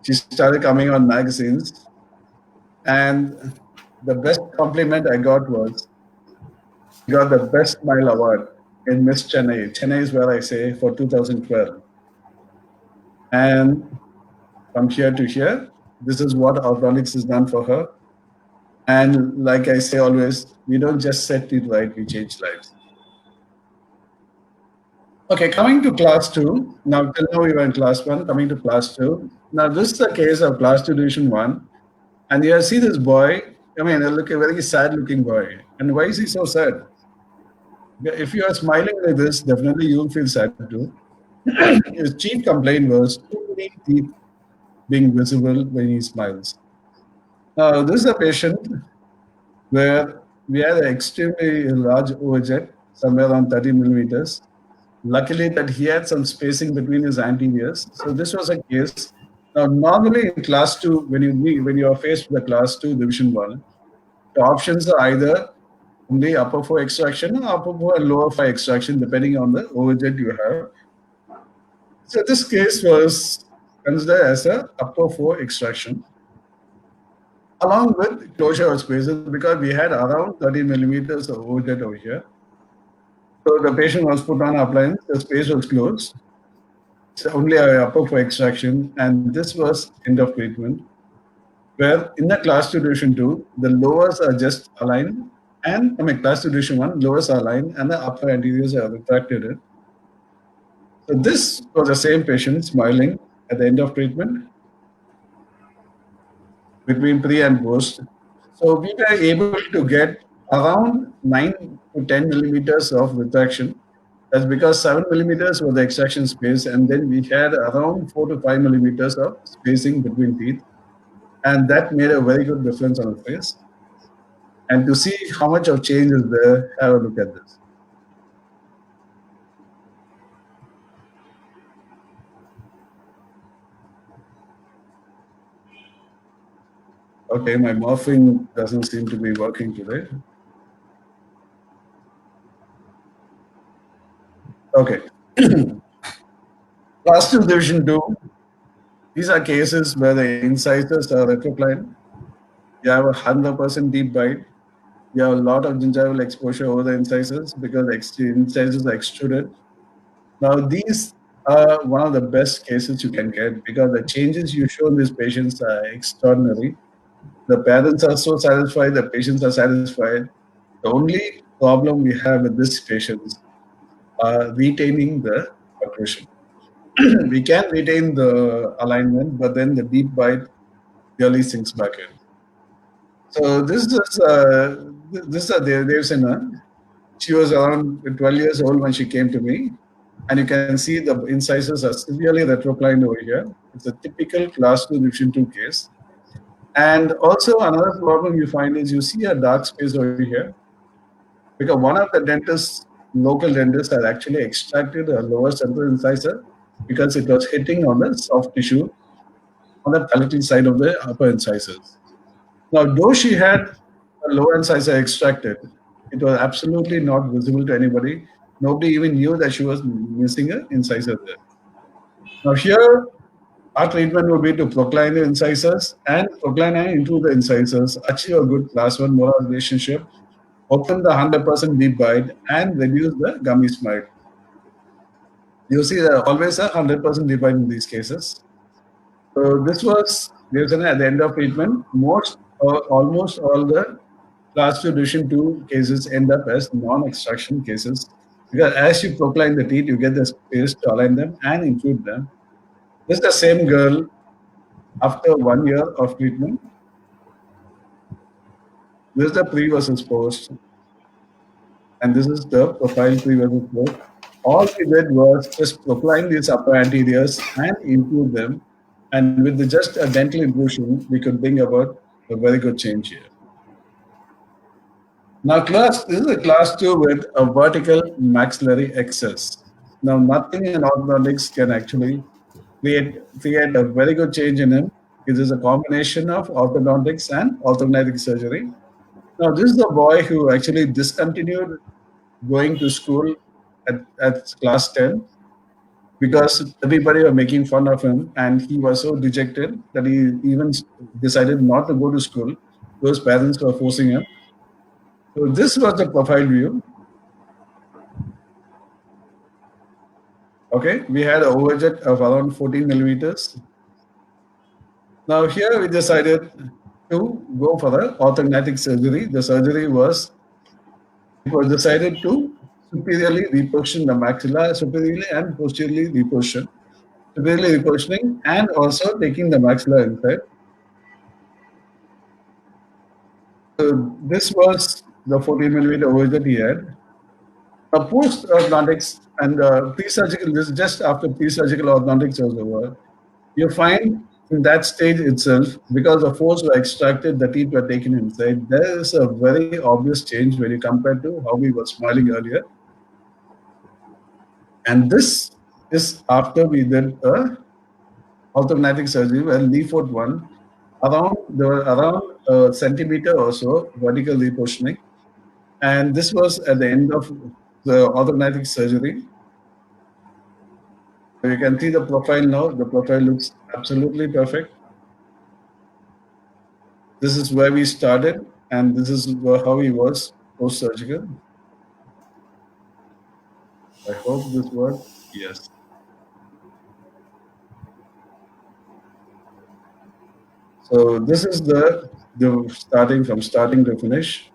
D: She started coming on magazines. And the best compliment I got was, she got the Best Smile Award in Miss Chennai. Chennai is where I say for 2012. And from here to here, this is what orthodontics has done for her. And like I say always, we don't just set it right, we change lives. Okay, coming to class 2. Now, till now we were in class 1, coming to class 2. Now, this is the case of class 2 division 1. And you see this boy, I mean, look, a very sad looking boy. And why is he so sad? If you are smiling like this, definitely you will feel sad too. His chief complaint was too many teeth being visible when he smiles. Now, this is a patient where we had an extremely large overjet, somewhere around 30 millimeters. Luckily, that he had some spacing between his anteriors. So this was a case. Now, normally in class two, when you are faced with the class two division one, the options are either only upper four extraction or upper four and lower five extraction, depending on the overjet you have. So this case was considered as a upper four extraction, along with closure of spaces, because we had around 30 millimeters of overjet over here. So the patient was put on appliance, the space was closed. It's only a upper four extraction, and this was end of treatment. Where in the class 2 division 2, the lowers are just aligned, and class 2 division 1, lowers are aligned, and the upper anteriors are retracted. So this was the same patient smiling at the end of treatment between pre and post. So we were able to get around 9 to 10 millimeters of retraction. That's because 7 millimeters was the extraction space, and then we had around 4 to 5 millimeters of spacing between teeth. And that made a very good difference on the face. And to see how much of change is there, have a look at this. Okay, my morphing doesn't seem to be working today. Okay. Class 2 division 2, these are cases where the incisors are retroclined. You have a 100% deep bite. You have a lot of gingival exposure over the incisors because the incisors are extruded. Now, these are one of the best cases you can get because the changes you show in these patients are extraordinary. The parents are so satisfied, the patients are satisfied. The only problem we have with these patients are retaining the occlusion. We can retain the alignment, but then the deep bite really sinks back in. So this is a Devsena. She was around 12 years old when she came to me, and you can see the incisors are severely retroclined over here. It's a typical class 2 division 2 case. And also another problem you find is you see a dark space over here because one of the dentists, local dentists, had actually extracted a lower central incisor because it was hitting on the soft tissue on the palatal side of the upper incisors. Now, though she had a lower incisor extracted, it was absolutely not visible to anybody. Nobody even knew that she was missing an incisor there. Now, here, our treatment would be to procline the incisors and procline and improve the incisors, achieve a good class 1 molar relationship, open the 100% deep bite, and reduce the gummy smile. You see, there always a 100% deep bite in these cases. So this was at the end of treatment. Almost all the class 2 division 2 cases end up as non-extraction cases because as you procline the teeth, you get the space to align them and include them. This is the same girl after 1 year of treatment. This is the pre versus post, and this is the profile pre versus post. All we did was just procline these upper anteriors and include them, and with just a dental inclusion, we could bring about a very good change here. Now, this is a class 2 with a vertical maxillary excess. Now, nothing in orthodontics can actually create a very good change in him. It is a combination of orthodontics and orthodontic surgery. Now, this is the boy who actually discontinued going to school at class 10 because everybody were making fun of him, and he was so dejected that he even decided not to go to school. Those parents were forcing him. So this was the profile view. Okay, we had an overjet of around 14 millimeters. Now here we decided to go for the orthodontic surgery. The surgery was decided to superiorly reposition the maxilla, superiorly and posteriorly reposition. Superiorly repositioning and also taking the maxilla inside. So this was the 14 millimeter overjet he had. Post-orthodontics and pre-surgical, this is just after pre-surgical orthodontics was over, you find in that stage itself, because the folds were extracted, the teeth were taken inside, there is a very obvious change when you compare to how we were smiling earlier. And this is after we did a orthodontic surgery where Leaford 1, there were around a centimeter or so vertical repositioning. And this was at the end of the orthodontic surgery. You can see the profile now. The profile looks absolutely perfect. This is where we started, and this is how he was post-surgical. I hope this works. Yes. So this is the starting from starting to finish.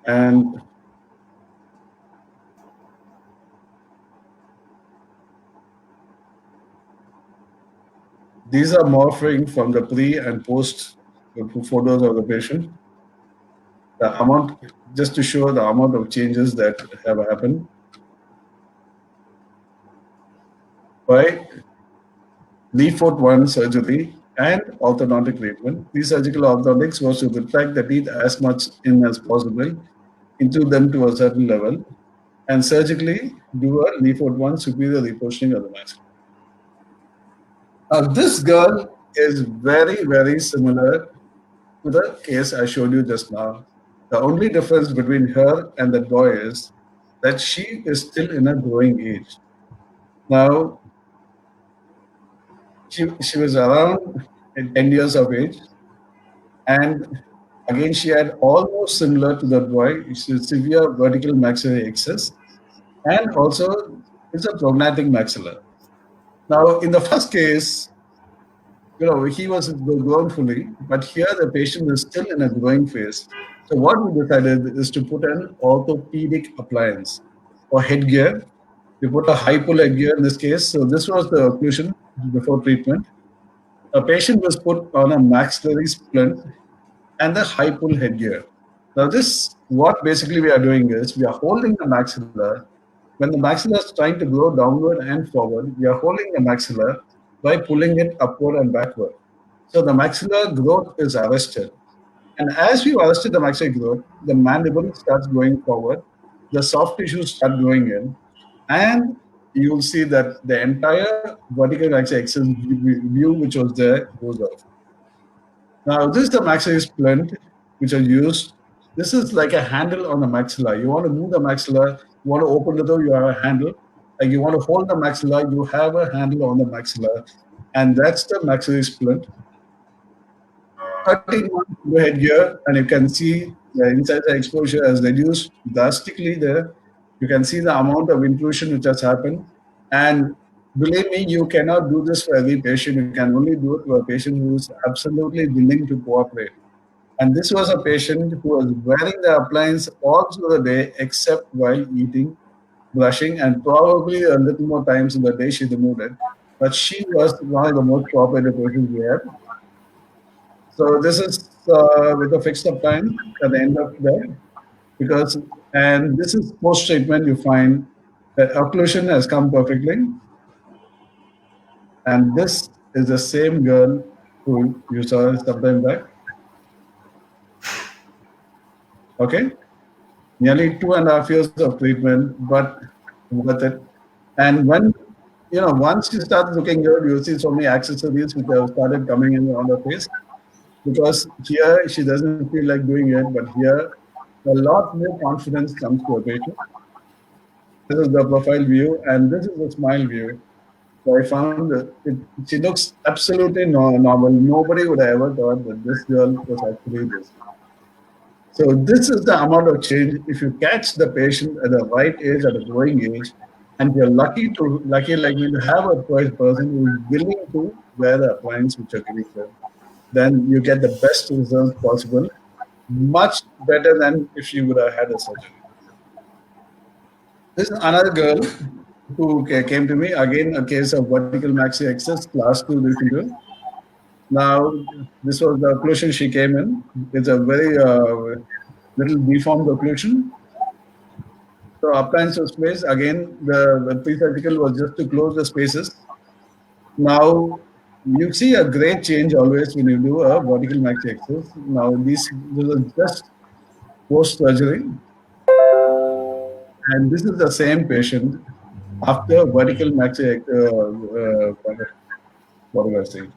D: And these are morphing from the pre and post photos of the patient. The amount, just to show the amount of changes that have happened. By Leaford 1 surgery and orthodontic treatment. Pre-surgical orthodontics was to retract the teeth as much in as possible, into them to a certain level, and surgically do a Leaford 1 superior repositioning of the maxilla. Now, this girl is very, very similar to the case I showed you just now. The only difference between her and that boy is that she is still in a growing age. Now, she was around 10 years of age, and again she had almost similar to that boy, severe vertical maxillary excess, and also it's a prognathing maxilla. Now, in the first case, he was grown fully, but here the patient is still in a growing phase. So what we decided is to put an orthopedic appliance or headgear. We put a high pull headgear in this case. So this was the occlusion before treatment. A patient was put on a maxillary splint and the high pull headgear. Now this, what basically we are doing is we are holding the maxilla. When the maxilla is trying to grow downward and forward, we are holding the maxilla by pulling it upward and backward. So the maxillar growth is arrested. And as we arrested the maxillary growth, the mandible starts going forward, the soft tissues start going in, and you'll see that the entire vertical maxillary excess view which was there goes off. Now, this is the maxillary splint which are used. This is like a handle on the maxilla. You want to move the maxilla, you want to open the door, you have a handle. Like you want to hold the maxilla, you have a handle on the maxilla. And that's the maxillary splint. 13 months to headgear, and you can see the incisor exposure has reduced drastically there. You can see the amount of intrusion which has happened. And believe me, you cannot do this for every patient. You can only do it for a patient who is absolutely willing to cooperate. And this was a patient who was wearing the appliance all through the day except while eating, brushing, and probably a little more times in the day she removed it. But she was one of the most cooperative patients we had. So this is with a fixed up time at the end of that, and this is post-treatment, you find that occlusion has come perfectly. And this is the same girl who you saw sometime back. Okay, nearly 2.5 years of treatment, but worth it. And when, once you start looking good, you'll see so many accessories which have started coming in on the face. Because here she doesn't feel like doing it, but here a lot more confidence comes to a patient. This is the profile view, and this is the smile view. So I found that she looks absolutely normal. Nobody would have ever thought that this girl was actually this. So this is the amount of change. If you catch the patient at the right age, at a growing age, and you're lucky like me to have a person who is willing to wear the appliance which are giving them, then you get the best results possible, much better than if you would have had a surgery. This is another girl who came to me, again a case of vertical maxillary excess, class 2 refusal. Now, this was the occlusion she came in. It's a very little deformed occlusion. So appliance of space, again, the pre-surgical was just to close the spaces. Now, you see a great change always when you do a vertical maxi access. Now, this is just post-surgery, and this is the same patient after vertical maxi, what do I say?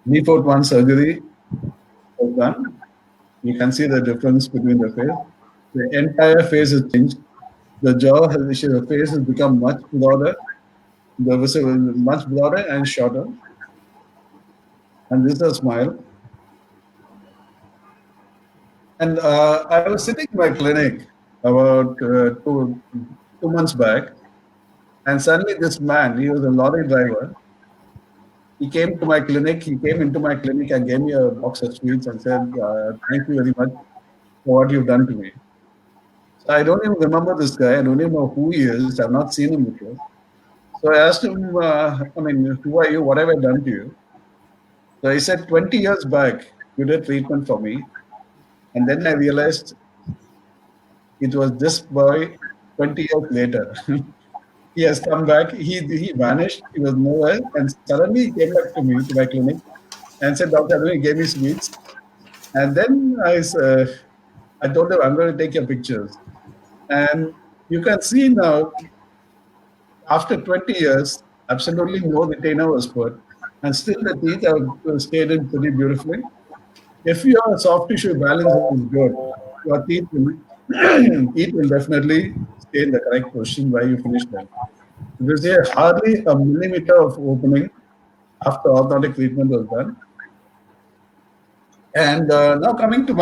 D: Default 1 surgery was done. You can see the difference between the face. The entire face is changed. The jaw has the face has become much broader. The vessel is much broader and shorter. And this is a smile. And I was sitting in my clinic about 2 months back, and suddenly this man, he was a lorry driver. He came to my clinic. He came into my clinic and gave me a box of sweets and said, "Thank you very much for what you've done to me." So I don't even remember this guy. I don't even know who he is. I've not seen him before. So I asked him, who are you? What have I done to you? So he said, 20 years back, you did treatment for me. And then I realized it was this boy 20 years later. He has come back. He vanished. He was nowhere. And suddenly he came back to me, to my clinic, and said, Dr. Arun, he gave me sweets. And then I told him, I'm going to take your pictures. And you can see now, after 20 years, absolutely no retainer was put, and still the teeth have stayed in pretty beautifully. If your soft tissue balance is good, your teeth will, teeth will definitely stay in the correct position where you finish them. There's hardly a millimeter of opening after orthodontic treatment was done. And now coming to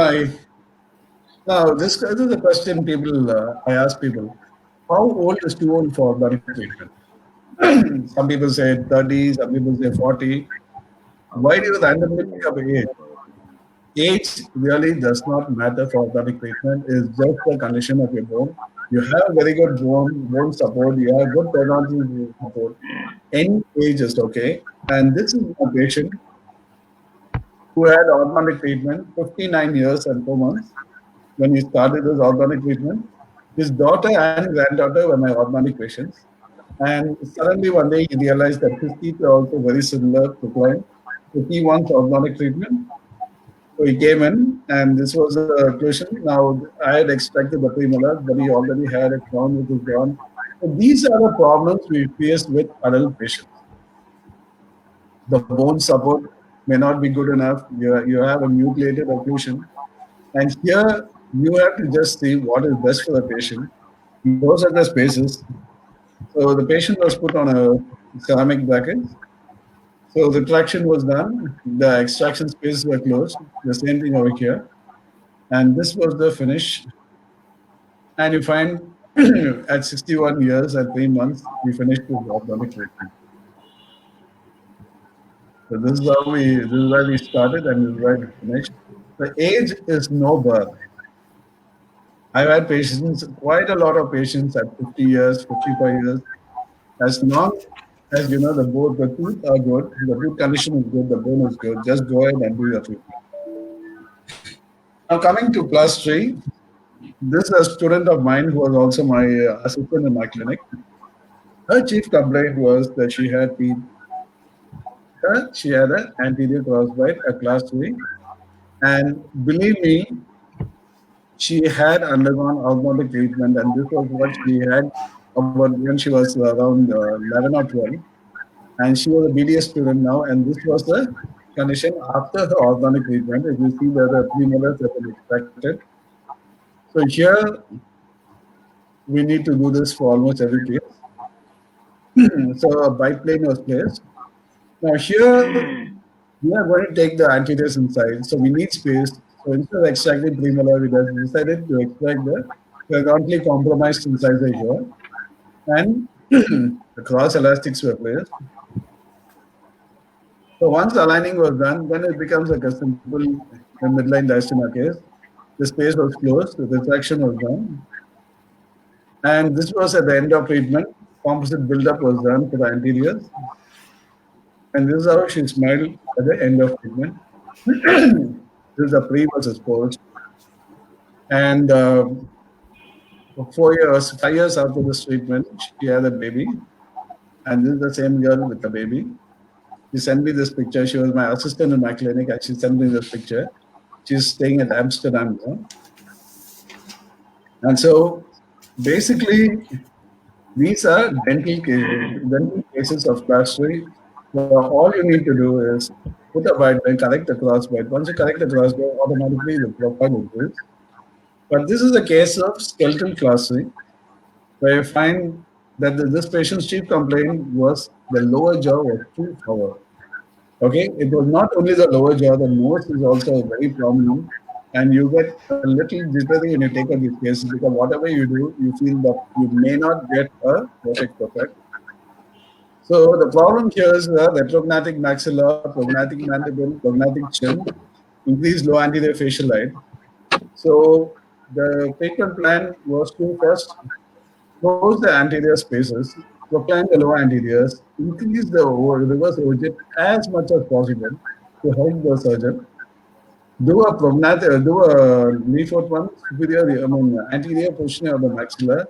D: this is a question people I ask people: how old is too old for orthodontic treatment? Some people say 30, some people say 40. Why do you randomly pick up age? Age really does not matter for orthodontic treatment. It's just the condition of your bone. You have very good bone support. You have good periodontal support. Any age is okay. And this is a patient who had orthodontic treatment 59 years and 4 months when he started his orthodontic treatment. His daughter and granddaughter were my orthodontic patients. And suddenly one day he realized that his teeth are also very similar to client. So he wants orthodontic treatment. So he came in, and this was a question. Now I had expected the premolar, but he already had a crown which is gone. So these are the problems we face with adult patients. The bone support may not be good enough. You have a mutilated occlusion, and here you have to just see what is best for the patient. Those are the spaces. So the patient was put on a ceramic bracket. So the traction was done. The extraction spaces were closed. The same thing over here. And this was the finish. And you find at 61 years and 3 months, we finished with orthodontic treatment. So this is where we started and this is where we finished. The age is no birth. I've had patients, quite a lot of patients at 50 years, 55 years. As long as you know the teeth are good, the tooth condition is good, the bone is good, just go ahead and do your treatment. Now coming to class 3, this is a student of mine who was also my assistant in my clinic. Her chief complaint was that she had teeth. She had an anterior crossbite, a class 3, and believe me, she had undergone orthodontic treatment, and this was what she had about when she was around 11 or 12. And she was a BDS student now, and this was the condition after her orthodontic treatment. If you see that the premolars have been extracted. So here, we need to do this for almost every case. So a biplane was placed. Now here, we are going to take the anteriors inside, so we need space. So instead of extracting premolar, we decided to extract the horizontally compromised incisor here, and the cross elastics were placed. So once the aligning was done, then it becomes like a simple midline diastema case. The space was closed, the retraction was done, and this was at the end of treatment. Composite buildup was done for the anteriors, and this is how she smiled at the end of treatment. This is the pre versus post. And 4 years, 5 years after this treatment, she had a baby. And this is the same girl with the baby. She sent me this picture. She was my assistant in my clinic, and she sent me this picture. She's staying at Amsterdam now. And so basically, these are dental cases of class 3. So all you need to do is put a bite and correct the cross bite. Once you correct the cross bite, automatically the profile improves. But this is a case of skeletal class 3, where you find that this patient's chief complaint was the lower jaw was too forward. Okay, it was not only the lower jaw, the nose is also very prominent, and you get a little jittery when you take up these cases because whatever you do, you feel that you may not get a perfect. So the problem here is the retrognatic maxilla, prognatic mandible, prognatic chin, increased low anterior facial height. So the treatment plan was to first close the anterior spaces, proclaim the lower anteriors, increase the reverse overjet as much as possible to help the surgeon. Do a leaf out one superior, anterior position of the maxilla.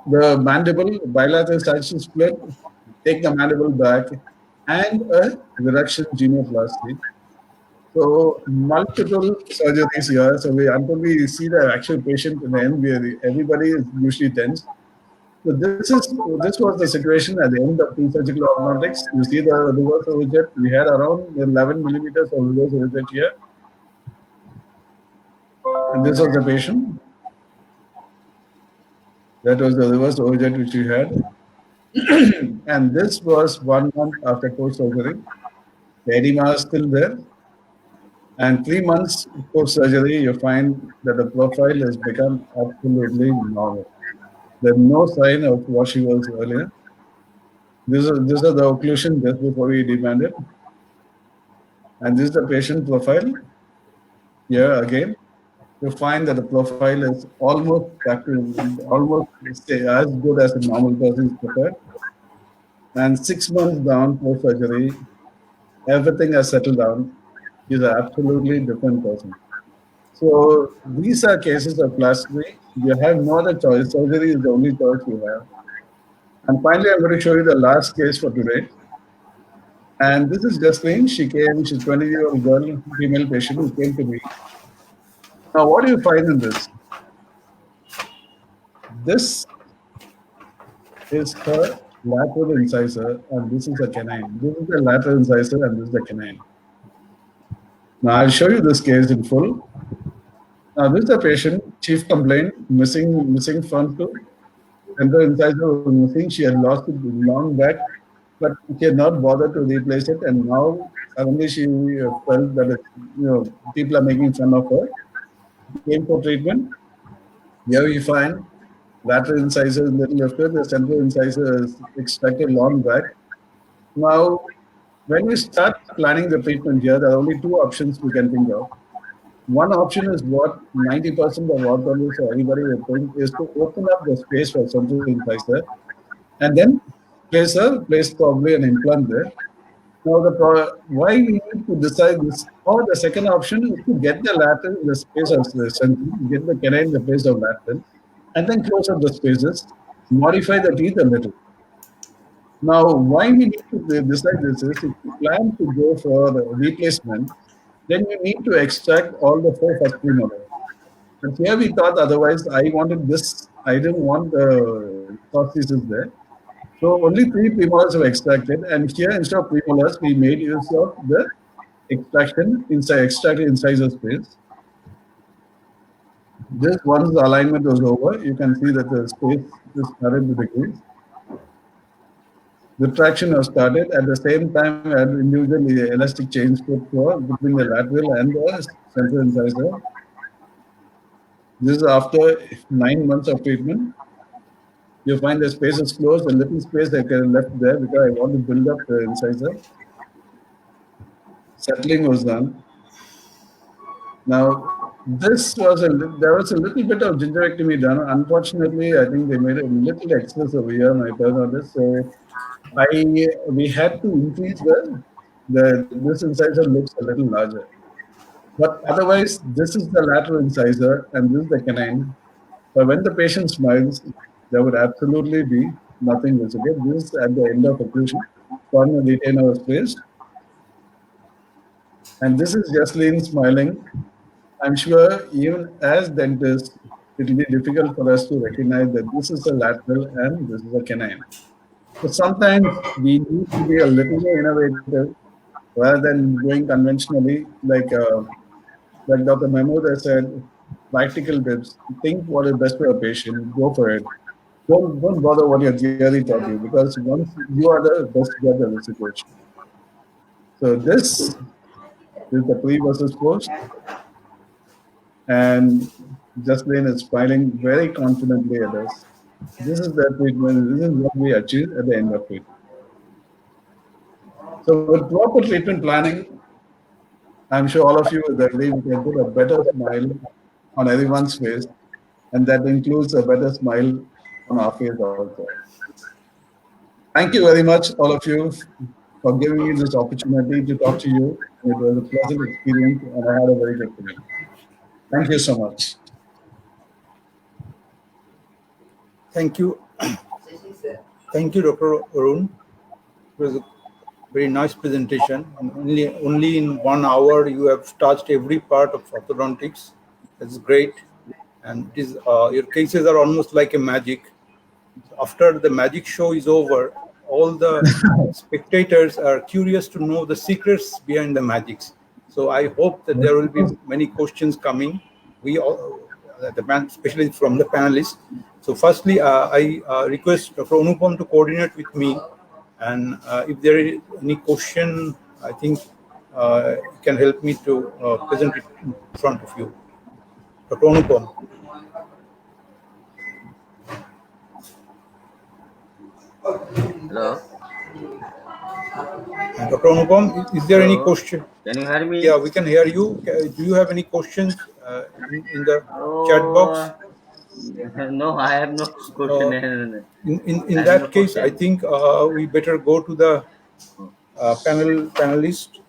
D: The mandible, bilateral sagittal split, take the mandible back, and a reduction genioplasty. So multiple surgeries here. So until we see the actual patient in the end, everybody is usually tense. So this was the situation at the end of pre-surgical orthodontics. You see the reverse overjet. We had around 11 millimeters of reverse overjet here. And this was the patient. That was the reverse overjet which we had. And this was 1 month after post-surgery. The edema is still there. And 3 months post-surgery, you find that the profile has become absolutely normal. There's no sign of what she was earlier. This is the occlusion just before we demanded. And this is the patient profile. Here again, you find that the profile is almost as good as a normal person's profile. And 6 months down post-surgery, everything has settled down. He's an absolutely different person. So these are cases of class 3. You have no other choice. Surgery is the only choice you have. And finally, I'm going to show you the last case for today. And this is Justine. She's a 20-year-old girl, female patient who came to me. Now, what do you find in this? This is her lateral incisor, and this is a canine. This is the lateral incisor, and this is the canine. Now, I'll show you this case in full. Now, this is the patient, chief complaint, missing front tooth. Central incisor was missing. She had lost it long back, but she had not bothered to replace it. And now, suddenly, she felt that people are making fun of her. Came for treatment. Here we find lateral incisor is little lifted. The central incisor is extracted long back. Now, when we start planning the treatment here, there are only 2 options we can think of. One option is what 90% of orthodontists or anybody would think is to open up the space for central incisor and then place probably an implant there. Now, why we need to decide this, or the second option is to get the lateral in the space of the central, get the canine in the place of lateral, and then close up the spaces, modify the teeth a little. Now, why we need to decide this is if you plan to go for the replacement, then you need to extract all the 4 first premolars. But here we thought otherwise, I wanted this, I didn't want the prosthesis there. So only 3 premolars were extracted, and here instead of premolars, we made use of the extracted incisor space. This once the alignment was over, you can see that the space is started to decrease. The traction was started. At the same time, I had individual elastic chains put for between the lateral and the central incisor. This is after 9 months of treatment. You find the space is closed, a little space I can left there because I want to build up the incisor. Settling was done. Now, there was a little bit of gingirectomy done. Unfortunately, I think they made a little excess over here, my this. So we had to increase this incisor looks a little larger. But otherwise, this is the lateral incisor and this is the canine. But when the patient smiles, there would absolutely be nothing visible. This is at the end of occlusion. Corneal retainer was placed. And this is Jocelyn smiling. I'm sure even as dentists, it will be difficult for us to recognize that this is a lateral and this is a canine. So sometimes we need to be a little more innovative rather than going conventionally, like Dr. Mahmood has said, practical tips. Think what is best for a patient, go for it. Don't bother what your theory taught you because once you are the best judge of the situation. So this is the pre versus post, and Jocelyn is smiling very confidently at us. This is the treatment. This is what we achieve at the end of it. So with proper treatment planning, I'm sure all of you will agree we can put a better smile on everyone's face, and that includes a better smile on our face also. Thank you very much, all of you, for giving me this opportunity to talk to you. It was a pleasant experience, and I had a very good time. Thank you so much.
C: Thank you. Thank you, Dr. Arun. It was a very nice presentation. And only in 1 hour, you have touched every part of orthodontics. That's great. And it is, your cases are almost like a magic. After the magic show is over, all the spectators are curious to know the secrets behind the magics. So I hope that there will be many questions coming. We all, especially from the panelists. So firstly, I request Dr. Anupam to coordinate with me. And if there is any question, I think you can help me to present it in front of you. Dr. Anupam.
B: Hello.
C: Dr. Anupam, is there any question?
B: Can you hear me?
C: Yeah, we can hear you. Do you have any questions in the chat box?
B: No, I have no question.
C: In that case, question. I think we better go to the panelist.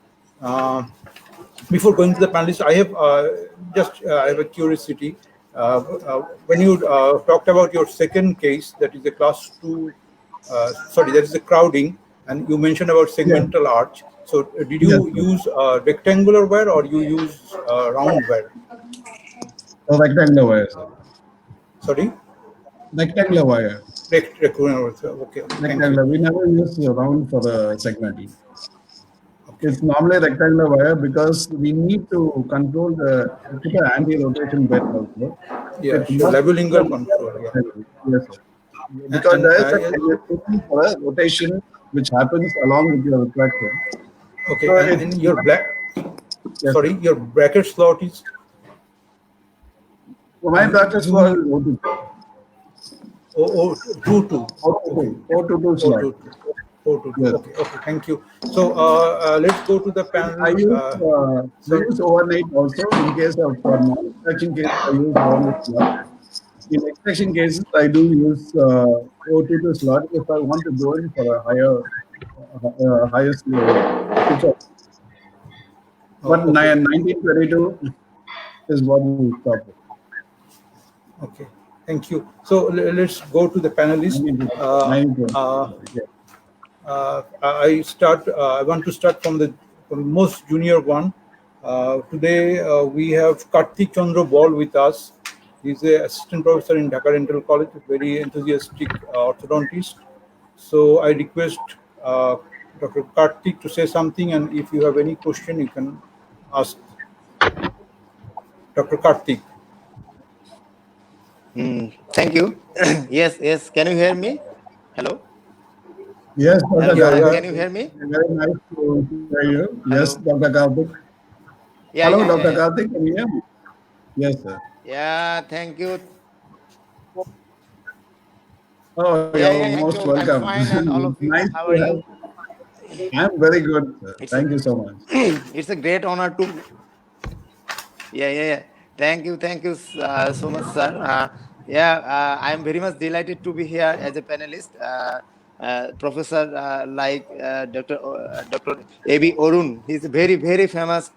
C: Before going to the panelist, I have I have a curiosity. When you talked about your second case, that is the class 2, that is the crowding, and you mentioned about segmental arch. So did you use rectangular wire or you use round wire?
D: Rectangular wire, sir.
C: Sorry?
D: Rectangular wire.
C: Rectangular wire, okay.
D: Rectangular. We never use round for the segmental. Okay. It's normally rectangular wire because we need to control the anti-rotation bend also.
C: Yeah, sure. Levelingual control. Yeah.
D: Yes, sir. Because there is a rotation which happens along with your reflection.
C: Okay, so and your your bracket slot is?
D: So my bracket slot is O2.
C: O2.
D: O2 slot.
C: O2. Yes. Okay, thank you. So let's go to the panel.
D: I use overnight also in case of non-extraction case. I use overnight slot. In extraction cases, I do use O2 slot if I want to go in for a highest level. But 1922 is what we stop with.
C: Okay, thank you. So let's go to the panelists. I want to start from the most junior one. Today we have Karthik Chandra Ball with us. He's an assistant professor in Dhaka Dental College, a very enthusiastic orthodontist. So I request Dr. Karthik to say something, and if you have any question, you can ask Dr. Karthik.
I: Thank you. Yes. Can you hear me? Hello?
D: Yes, Dr.
I: Hello, can you hear me?
D: Very nice to hear you. Yes, Dr. Karthik.
I: Yeah,
D: hello, Dr. Karthik. Can you hear me? Yes, sir.
I: Yeah, thank you.
D: Oh, you're most welcome.
I: I'm fine, and all of you.
D: Nice.
I: How are you?
D: I'm very good, sir. Thank you so much.
I: It's a great honor to. Yeah. Thank you so much, sir. I'm very much delighted to be here as a panelist. professor like Dr. A.B. Orun. He's a very, very famous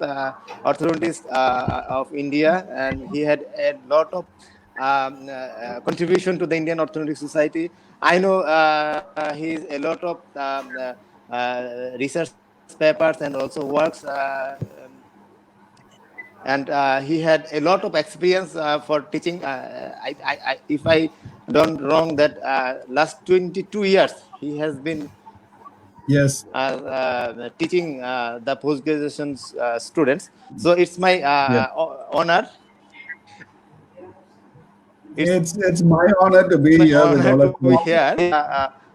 I: orthodontist of India, and he had a lot of contribution to the Indian Orthodontic Society. I know he's a lot of research papers and also works. And he had a lot of experience for teaching. If I don't wrong, that last 22 years he has been
D: Yes.
I: teaching the post graduation students. So it's my
D: Yes.
I: honor.
D: It's my honor to be
I: My
D: here with
I: honor
D: all of
I: to be
D: you.
I: here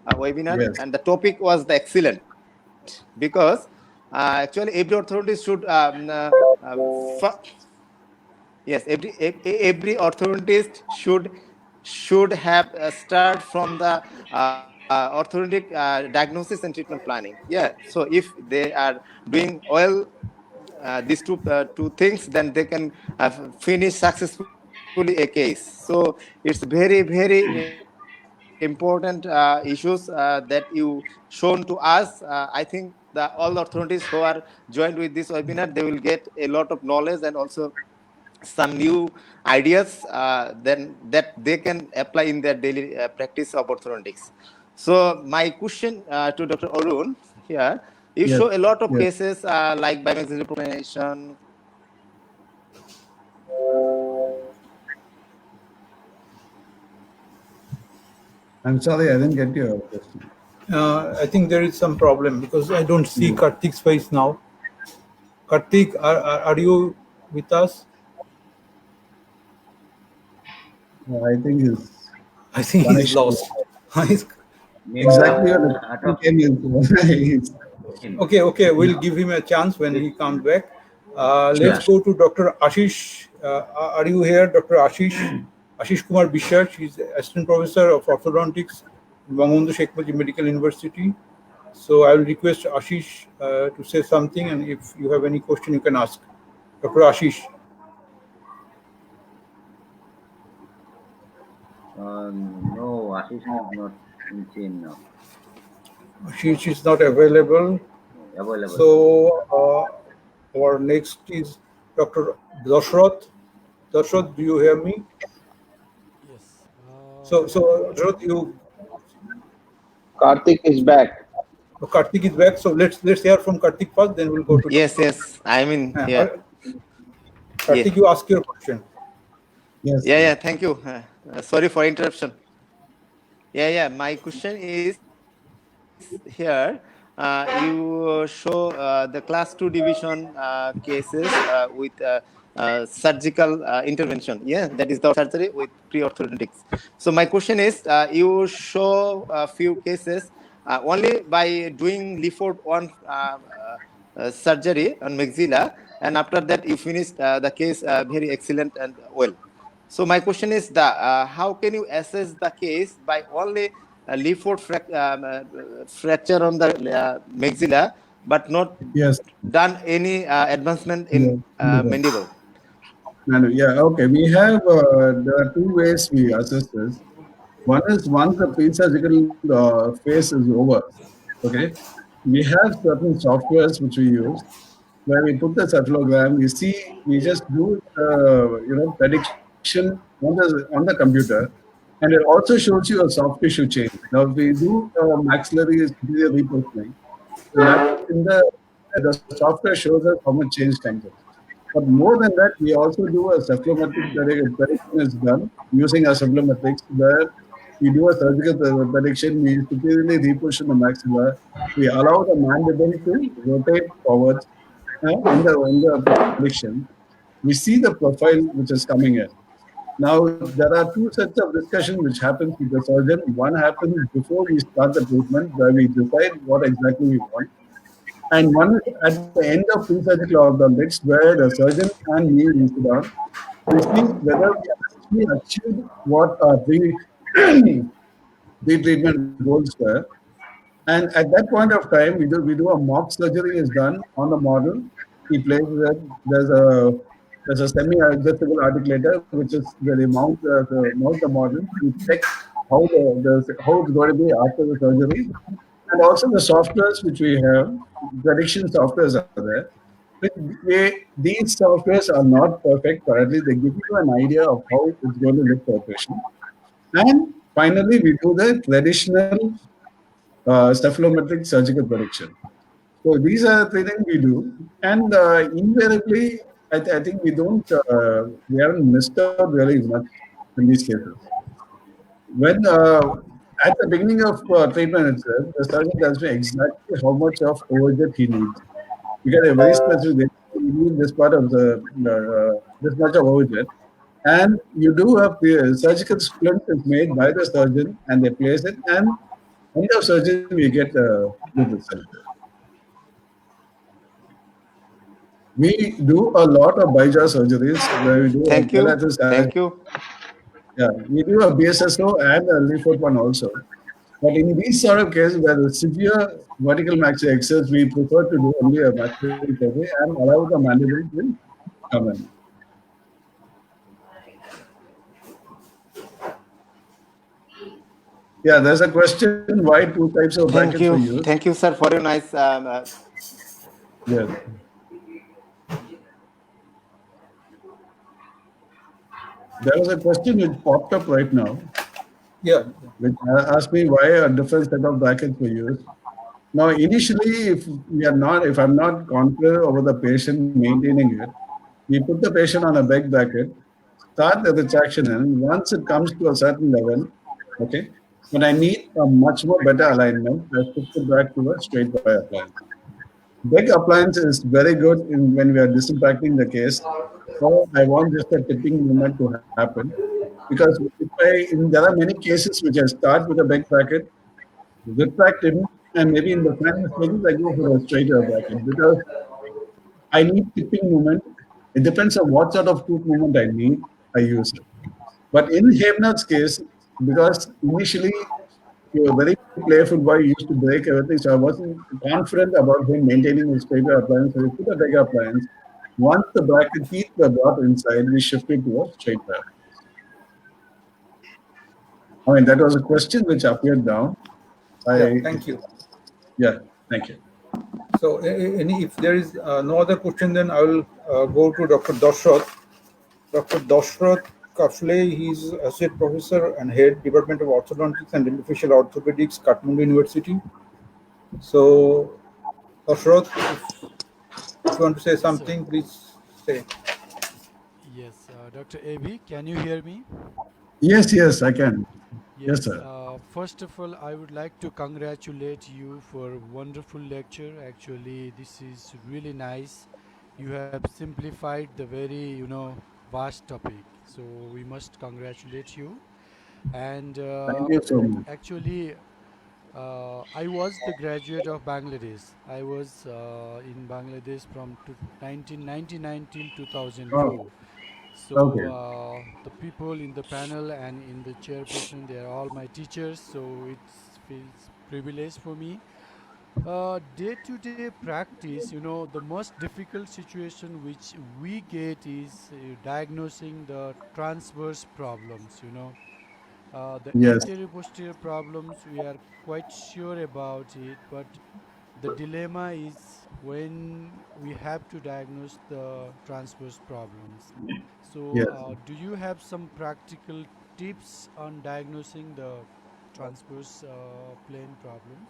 I: a webinar,
D: Yes.
I: and the topic was the excellent, because actually every orthodontist should yes, every orthodontist should have start from the orthodontic diagnosis and treatment planning. Yeah, so if they are doing well these two things, then they can finish successfully a case. So it's very important issues that you shown to us. I think all the authorities who are joined with this webinar, they will get a lot of knowledge and also some new ideas then that they can apply in their daily practice of orthodontics. So my question to Dr. Arun here, you
D: Yes.
I: show a lot of
D: Yes.
I: cases like biomaxillary procrastination.
D: I'm sorry, I didn't get your question.
C: I think there is some problem because I don't see Karthik's face now. Karthik, are you with us?
D: I think he's
C: I think he's lost.
D: exactly what came in.
C: Okay, we'll give him a chance when he comes back. Let's go to Dr. Ashish. Are you here, Dr. Ashish? Ashish Kumar Bishar, he's Assistant Professor of Orthodontics in Bangabandhu Sheikh Mujib Medical University. So I will request Ashish to say something, and if you have any question, you can ask. Dr. Ashish.
B: No, Ashish is not in chain now.
C: Ashish is not available. So our next is Dr. Dashrath. Dashrath, do you hear me?
J: Yes.
C: So Dashrath, you.
G: Karthik is back.
C: Karthik is back. So let's hear from Karthik first. Then we'll go to.
I: Yes. I mean, yeah.
C: Karthik, you ask your question.
D: Yes.
I: Yeah. Thank you. Sorry for interruption. Yeah. My question is here. You show the class 2 division cases with surgical intervention. Yeah, that is the surgery with pre-orthodontics. So my question is, you show a few cases only by doing Leaford 1 surgery on maxilla, and after that you finish the case very excellent and well. So my question is how can you assess the case by only Leaford fracture on the maxilla, but not done any advancement in mandible?
D: Yeah, okay. We have there are two ways we assess this. One is once the pre-surgical phase is over, okay, we have certain softwares which we use where we put the cephalogram. We just do prediction on the computer, and it also shows you a soft tissue change. Now, if we do maxillary superior repositioning, the software shows us how much change comes in. But more than that, we also do a cephalometric prediction is done using our cephalometrics, where we do a surgical prediction. We superiorly reposition the maxilla. We allow the mandible to rotate forwards in the prediction. We see the profile which is coming in. Now, there are two sets of discussion which happens with the surgeon. One happens before we start the treatment, where we decide what exactly we want. And one is at the end of pre-surgical orthodontics, where the surgeon and me we sit down. We see whether we actually achieved what our pre-treatment goals were. And at that point of time, we do a mock surgery is done on the model. He places it. There's a semi-adjustable articulator, which is where they mount the model. We check how it's going to be after the surgery, and also the softwares which we have, prediction softwares are there. These softwares are not perfect, but at least they give you an idea of how it's going to look for a patient. And finally, we do the traditional cephalometric surgical prediction. So these are the three things we do, and invariably, I think we haven't missed out really much in these cases. When at the beginning of treatment itself, the surgeon tells me exactly how much of overjet he needs. Because a very specific, you need this part of this much of overjet, and you do have the surgical splint is made by the surgeon, and they place it, and end of surgery we get good result. We do a lot of byjaw surgeries where we do a
I: Thank you.
D: bilateral
I: Thank you.
D: yeah, we do a BSSO and a leaf one also. But in these sort of cases where the severe vertical maxillary excess, we prefer to do only a maxillary surgery and allow the mandible to come in. Yeah, there's a question why two types of brackets were used.
I: Thank you, sir, for your nice.
D: Yes. There was a question which popped up right now.
C: Yeah.
D: Which asked me why a different set of brackets were used. Now, initially, if I'm not confident over the patient maintaining it, we put the patient on a beg bracket, start the retraction, and once it comes to a certain level, okay, when I need a much more better alignment, I shift it back to a straight by appliance. Beg appliance is very good when we are disimpacting the case. So I want just a tipping movement to happen, because there are many cases which I start with a beg bracket, retract him, and maybe in the final stages I go for a straighter bracket because I need tipping movement. It depends on what sort of tooth movement I need, I use it. But in Hemnat's case, because initially he was a very playful boy, he used to break everything, so I wasn't confident about him maintaining his straighter appliance, so we put a bigger appliance. Once the bracket teeth were brought inside, we shifted to a straight pair. I mean, that was a question which appeared down.
C: Yeah, thank you.
D: Yeah, thank you.
C: So, if there is no other question, then I will go to Dr. Dashrath. Dr. Dashrath Kafle, he's Associate Professor and Head, Department of Orthodontics and Dental Orthopedics, Kathmandu University. So, Dashrath, if you want to say something, please say.
J: Yes, Dr. AB, can you hear me?
D: Yes, I can. Yes, sir.
J: First of all, I would like to congratulate you for a wonderful lecture. Actually, this is really nice. You have simplified the very, vast topic. So we must congratulate you. And
D: Thank you so much.
J: actually, I was the graduate of Bangladesh. I was in Bangladesh from 1999 till 2004.
D: Oh,
J: So
D: okay.
J: the people in the panel and in the chairperson, they are all my teachers. So it feels privileged for me. Day-to-day practice, the most difficult situation which we get is diagnosing the transverse problems. The
D: Yes.
J: anterior posterior problems, we are quite sure about it, but the dilemma is when we have to diagnose the transverse problems. So,
D: Yes.
J: do you have some practical tips on diagnosing the transverse plane problems?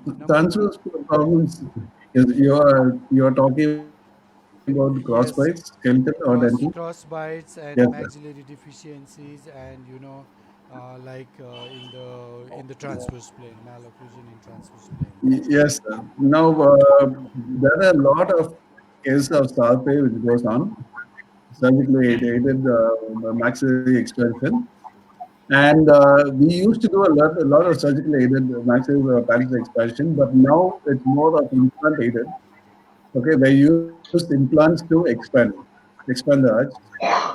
J: Number one,
D: Transverse problems is you are talking about crossbites, skeletal or
J: yes,
D: dental?
J: cross bites
D: Yes,
J: and
D: sir.
J: maxillary deficiencies, and like in the transverse plane, malocclusion in transverse plane.
D: Yes, sir. Now there are a lot of cases of Sarpe which goes on, surgically aided maxillary expansion. And we used to do a lot of surgically aided maxillary palatal expansion, but now it's more of implant aided. Okay, they use implants to expand the arch.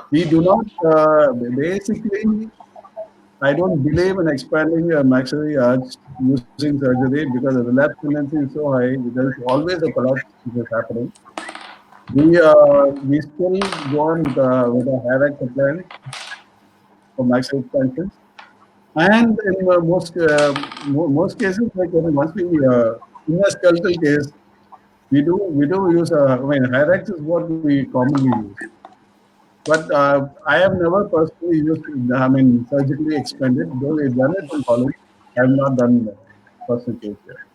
D: We do not basically. I don't believe in expanding a maxillary arch using surgery because the relapse tendency is so high. There is always a collapse which is happening. We still go on with a Havac appliance for maxillary expansion. And in most cases, like once we in a skeletal case, we do use Hyrax is what we commonly use. But I have never personally used, surgically expanded, though we've done it in college. I have not done personal case here.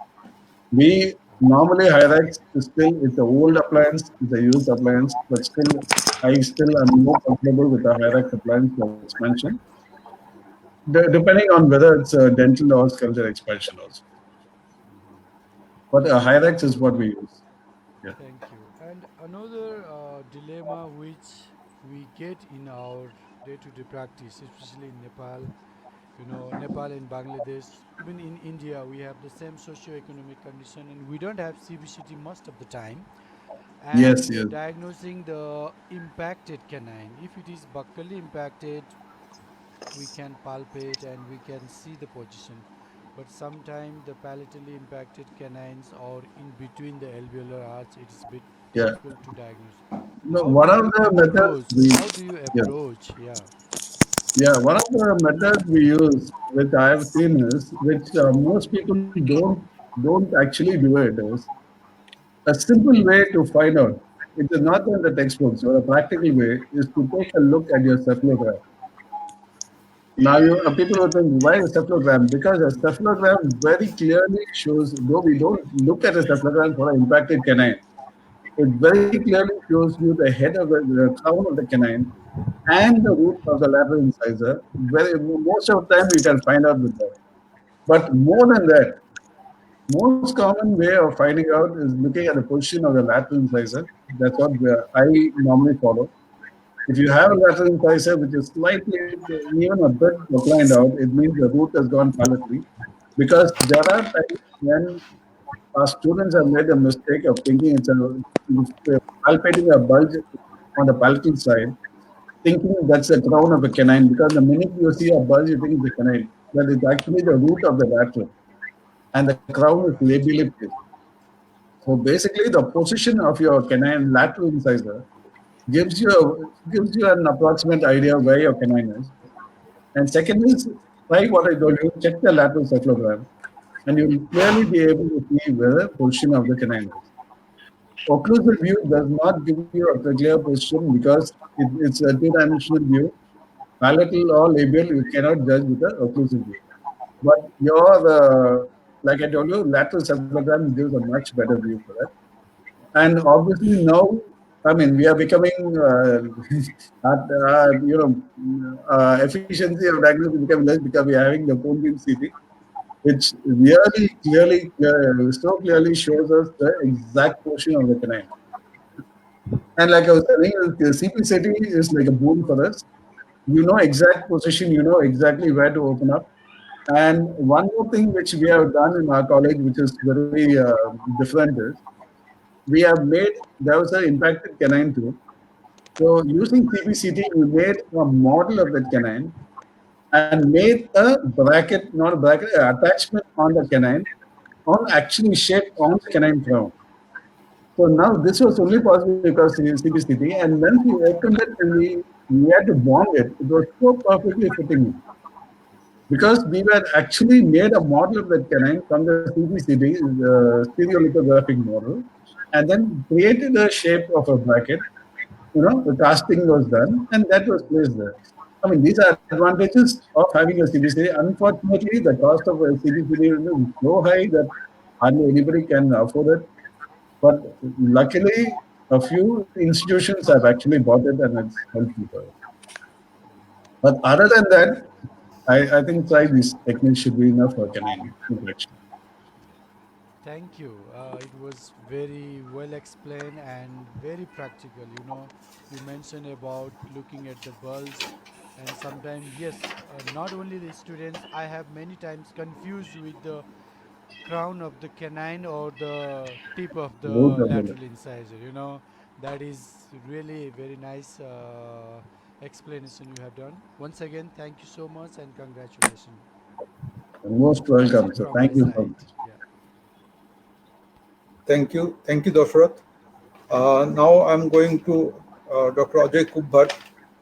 D: We normally Hyrax is still, it's an old appliance, it's a used appliance, but still, I still am more comfortable with a Hyrax appliance for expansion, depending on whether it's a dental or skeletal expansion also. But a Hyrax is what we use. Yeah.
J: Thank you. And another dilemma which we get in our day-to-day practice, especially in Nepal, Nepal and Bangladesh, even in India, we have the same socio-economic condition, and we don't have CBCT most of the time.
D: Yes,
J: And
D: yes.
J: diagnosing the impacted canine, if it is buccally impacted, we can palpate and we can see the position. But sometimes the palatally impacted canines or in between the alveolar arch, it is a bit
D: Yeah.
J: difficult to diagnose.
D: No, one of the methods we,
J: How do you
D: yeah.
J: approach? Yeah.
D: Yeah, one of the methods we use, which I have seen is, which most people don't actually do it, is a simple way to find out. It is not in the textbooks, or a practical way is to take a look at your cephalogram. Now, people will think, why a cephalogram? Because a cephalogram very clearly shows, though we don't look at a cephalogram for an impacted canine, it very clearly shows you the head of the crown of the canine and the root of the lateral incisor. Very, most of the time you can find out with that. But more than that, most common way of finding out is looking at the position of the lateral incisor. That's what I normally follow. If you have a lateral incisor which is slightly, even a bit inclined out, it means the root has gone palatally. Because there are times when our students have made a mistake of thinking it's palpating a bulge on the palatal side, thinking that's the crown of a canine. Because the minute you see a bulge, you think it's a canine. But it's actually the root of the lateral, and the crown is labially placed. So basically, the position of your canine lateral incisor gives you an approximate idea where your canine is. And second is, try what I told you, check the lateral cephalogram, and you will clearly be able to see where the position of the canine is. Occlusal view does not give you a clear position because it's a two-dimensional view. Palatal or labial, you cannot judge with the occlusal view. But like I told you, lateral cephalogram gives a much better view for that. And obviously now, we are becoming, efficiency of diagnosis is becoming less because we are having the phone beam CT, which really so clearly shows us the exact portion of the canine. And like I was telling you, the CPCT is like a boon for us. You know exact position, you know exactly where to open up. And one more thing which we have done in our college, which is very different, is we have made, there was an impacted canine too. So using CPCT, we made a model of that canine and made a bracket, not a bracket, an attachment on the canine, on actually shaped on the canine crown. So now this was only possible because of CPCT, and once we opened it and we had to bond it, it was so perfectly fitting. Because we were actually made a model of that canine from the CPCT, the stereolithographic model, and then created a shape of a bracket. The casting was done, and that was placed there. These are advantages of having a CPCT. Unfortunately, the cost of a CPCT is so high that hardly anybody can afford it. But luckily, a few institutions have actually bought it, and it's helpful. But other than that, I think try these techniques should be enough for canine infection.
J: Thank you. It was very well explained and very practical. You mentioned about looking at the bulbs, and sometimes, yes, not only the students, I have many times confused with the crown of the canine or the tip of
D: Root
J: the
D: of the
J: lateral incisor. That is really very nice explanation you have done. Once again, thank you so much and congratulations.
D: most
J: That's
D: welcome.
J: it
D: So
J: from my
D: thank you so
J: side.
D: much.
J: Yeah.
C: Thank you, Dashrath. Now I'm going to Dr. Ajay Kubhat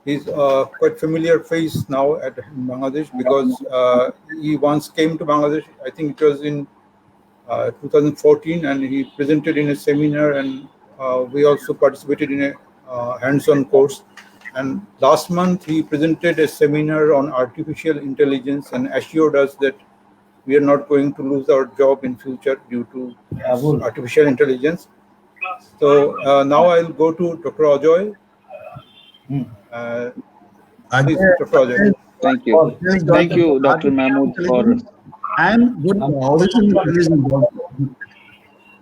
C: He's a quite familiar face now at Bangladesh because he once came to Bangladesh. I think it was in 2014, and he presented in a seminar, and we also participated in a hands-on course. And last month, he presented a seminar on artificial intelligence and assured us that we are not going to lose our job in future due to artificial intelligence. So now I'll go to Dr. Ajoy. Please, Dr. Ajoy.
G: Thank you. Thank you, Dr. Mahmood, for
D: and good artificial intelligence.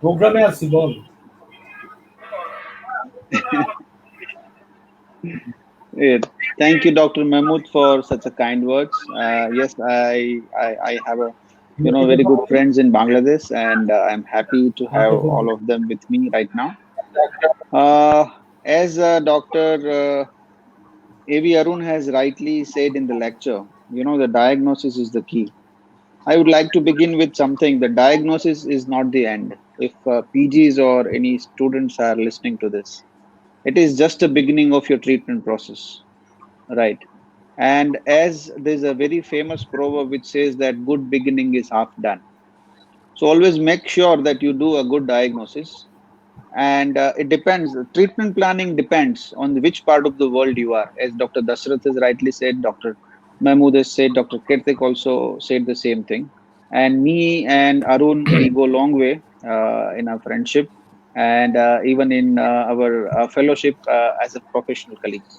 H: প্রোগ্রামে আছি বল
G: Yeah, thank you, Dr. Mahmood, for such a kind words. Yes, I have a very good friends in Bangladesh, and I'm happy to have all of them with me right now. As Dr. A.V. Arun has rightly said in the lecture, the diagnosis is the key. I would like to begin with something. The diagnosis is not the end. If PGs or any students are listening to this, it is just the beginning of your treatment process, right? And as there's a very famous proverb which says that good beginning is half done. So always make sure that you do a good diagnosis. And it depends. Treatment planning depends on which part of the world you are. As Dr. Dasrath has rightly said, Dr. Mahmood has said, Dr. Kirtik also said the same thing. And me and Arun, we go a long way in our friendship and even in our fellowship as a professional colleagues.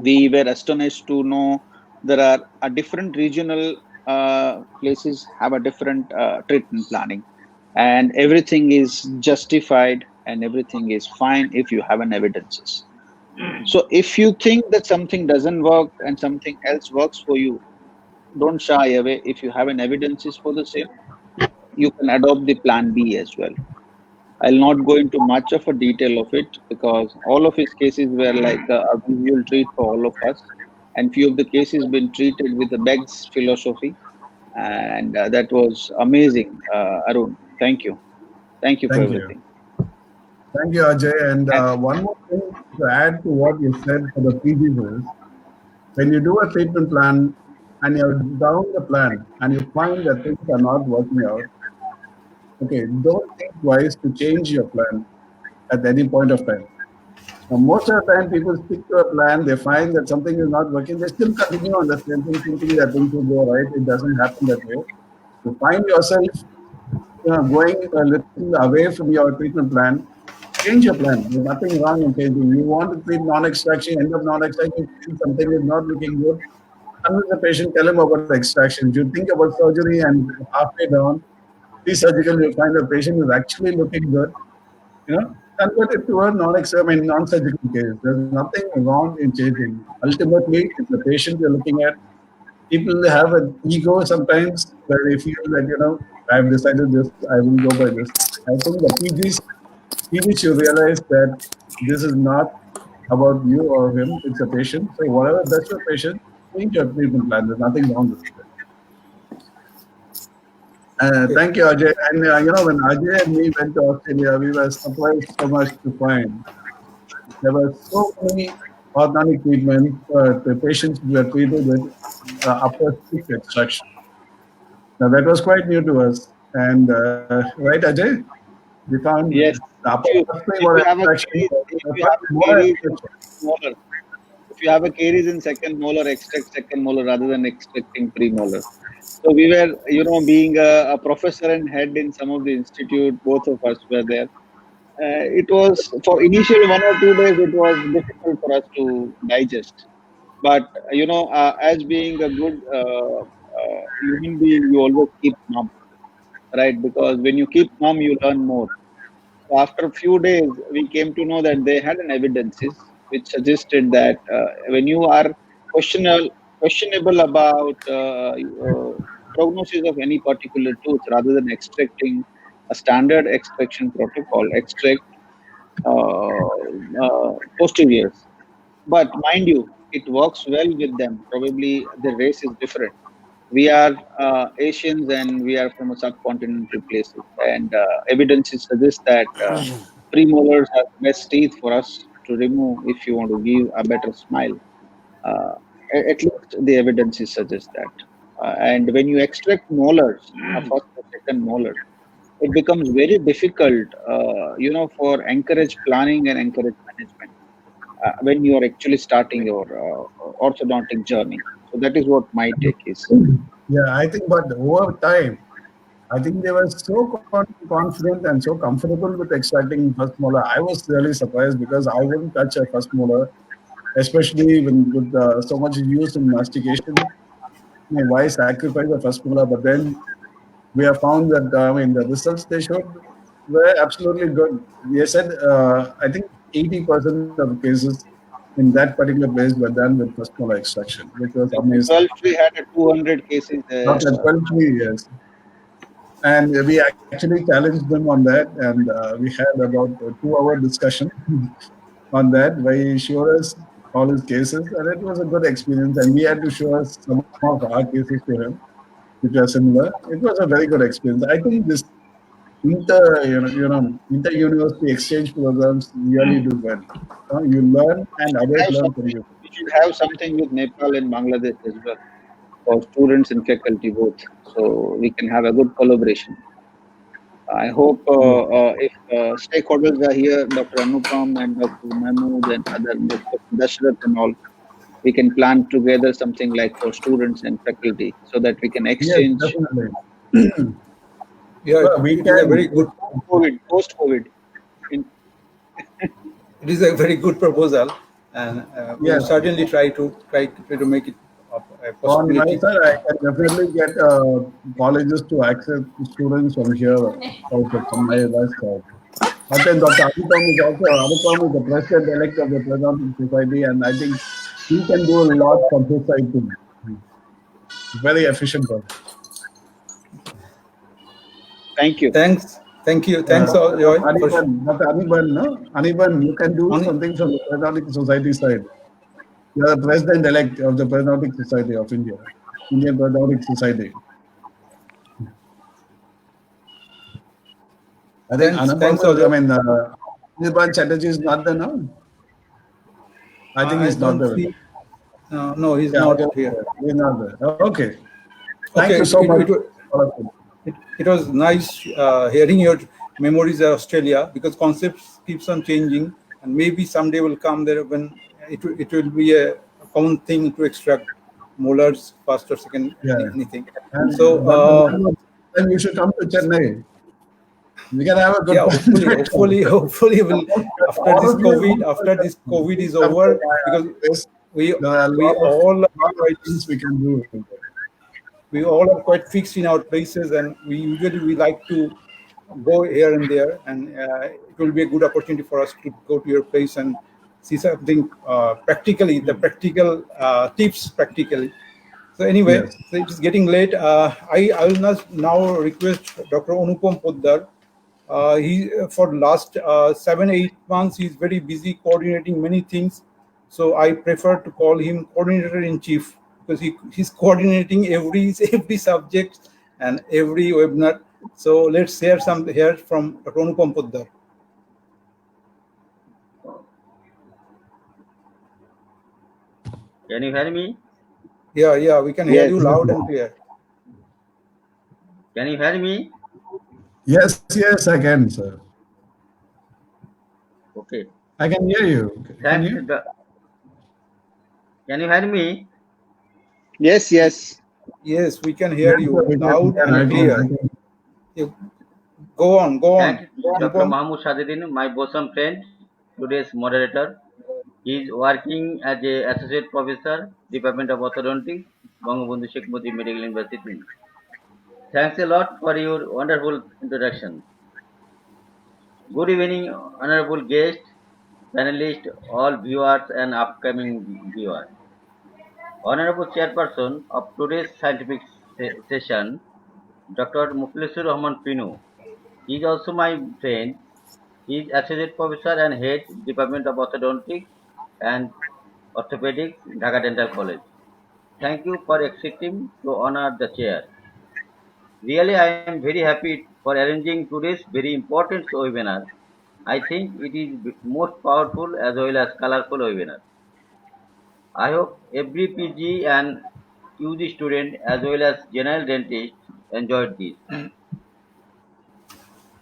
G: We were astonished to know there are a different regional places have a different treatment planning, and everything is justified and everything is fine if you have an evidences. So if you think that something doesn't work and something else works for you, don't shy away. If you have an evidences for the same, you can adopt the plan B as well. I'll not go into much of a detail of it because all of his cases were like a visual treat for all of us, and few of the cases been treated with the Beg's philosophy, and that was amazing. Arun, thank you for
D: Thank you.
G: everything.
D: Thank you, Ajay. And one more thing to add to what you said for the PGs is, when you do a treatment plan and you're down the plan and you find that things are not working out, okay, don't think twice to change your plan at any point of time. Now, most of the time, people stick to a plan, they find that something is not working, they still continue on the same thing, thinking that things will go right. It doesn't happen that way. You find yourself going a little away from your treatment plan, change your plan. There's nothing wrong in changing. You want to treat non-extraction, end up non-extraction, feel something is not looking good. Convince the patient, tell him about the extraction. You think about surgery and halfway down, pre-surgical, you find the patient is actually looking good. Convert it to a non-surgical case. There's nothing wrong in changing. Ultimately, it's the patient you're looking at. People have an ego sometimes where they feel that, I've decided this, I will go by this. I think the PG should realize that this is not about you or him, it's a patient. So whatever best for patient, change your treatment plan. There's nothing wrong with it. Thank you, Ajay. And when Ajay and me went to Australia, we were surprised so much to find there were so many orthodontic treatments. The patients were treated with upper teeth extraction. Now that was quite new to us. And right, Ajay, we found
G: Yes.
D: the upper
G: if you have a caries in second molar, extract second molar rather than extracting premolar. So we were, being a professor and head in some of the institute, both of us were there. It was, for initial 1 or 2 days, it was difficult for us to digest. But, as being a good human being, you always keep mum, right? Because when you keep mum, you learn more. So after a few days, we came to know that they had an evidences which suggested that when you are questionable about prognosis of any particular tooth, rather than extracting a standard extraction protocol, extract posteriors. But mind you, it works well with them. Probably the race is different. We are Asians and we are from a subcontinental places, and evidences suggest that premolars are the best teeth for us to remove if you want to give a better smile. Uh, at least the evidences suggest that. And when you extract molars, first or second molar, it becomes very difficult, for encourage planning and encourage management when you are actually starting your orthodontic journey. So that is what my take is.
D: Yeah, I think, but over time, I think they were so confident and so comfortable with extracting first molar. I was really surprised because I wouldn't touch a first molar, especially when with so much use in mastication. I mean, why sacrifice the first molar? But then we have found that the results they showed were absolutely good. They said I think 80% of cases in that particular place were done with first molar extraction, which was
G: Dr.
D: amazing.
G: 12 tree had a 200 cases.
D: After 12 years. And we actually challenged them on that, and we had about a 2-hour discussion on that, where he showed us all his cases, and it was a good experience. And we had to show us some of our cases to him, which were similar. It was a very good experience. I think this inter university exchange programs really do well. You learn, and others learn from you.
G: We should have something with Nepal and Bangladesh as well for students and faculty both, so we can have a good collaboration. I hope if stakeholders are here, Dr. Anupam and Dr. Mahmood and other Dr. Dashrath and all, we can plan together something like for students and faculty so that we can
D: Yes,
G: exchange.
D: definitely.
C: Yeah,
D: Well, we
C: it is a
D: can.
C: very good.
G: Post-COVID.
C: It is a very good proposal, and we will
D: Yes.
C: certainly try to make it a
D: On my
C: possibility.
D: side, I can definitely get colleges to accept students from here, also from my last side. But then Dr. Anupam is the president-elect of the Orthodontic Society, and I think he can do a lot from his side too. Very efficient person.
G: Thank you.
C: Thanks all, Joy.
D: Dr. Aniban, no? Aniban, you can do something from the Orthodontic Society side. You are the president-elect of the Orthodontic Society of India, Indian Orthodontic Society. I think
C: Thanks all, Joy.
D: Anirban Chatterjee is not there now. I think he's not there.
C: No, he's not here.
D: He's not there. Okay. Thank
C: Okay,
D: you so much.
C: It was nice hearing your memories of Australia, because concepts keeps on changing, and maybe someday will come there when it will be a common thing to extract molars first or second, anything.
D: And
C: So
D: then you should come to Chennai. We can have a good
C: hopefully we'll after this COVID is over, because we all are quite fixed in our places, and we like to go here and there, and it will be a good opportunity for us to go to your place and see something practically, the practical tips practically. So anyway, so it is getting late. I will now request Dr. Anupam Poddar. He for the last 7-8 months he's very busy coordinating many things, so I prefer to call him coordinator in chief, because he's coordinating every subject and every webinar. So let's hear from Dr. Anupam Poddar.
B: Can you hear me?
C: Yeah, we can hear you loud and clear.
B: Can you hear me?
D: Yes, I can, sir.
B: Okay.
D: I can hear you.
B: Can you hear me?
G: Yes.
C: Yes, we can hear you loud and clear. Go on.
B: Thank you, Dr. Mahmoud Sajidin, my bosom friend, today's moderator. He is working as an associate professor, Department of Orthodontics, Bangabandhu Sheikh Mujib Medical University. Thanks a lot for your wonderful introduction. Good evening, honorable guests, panelists, all viewers and upcoming viewers. Honorable Chairperson of today's scientific session, Dr. Muflisur Rahman Pinu. He is also my friend. He is Associate Professor and Head, Department of Orthodontics and Orthopedics, Dhaka Dental College. Thank you for accepting to honor the chair. Really, I am very happy for arranging today's very important webinar. I think it is most powerful as well as colorful webinar. I hope every PG and UG student as well as general dentist enjoyed this.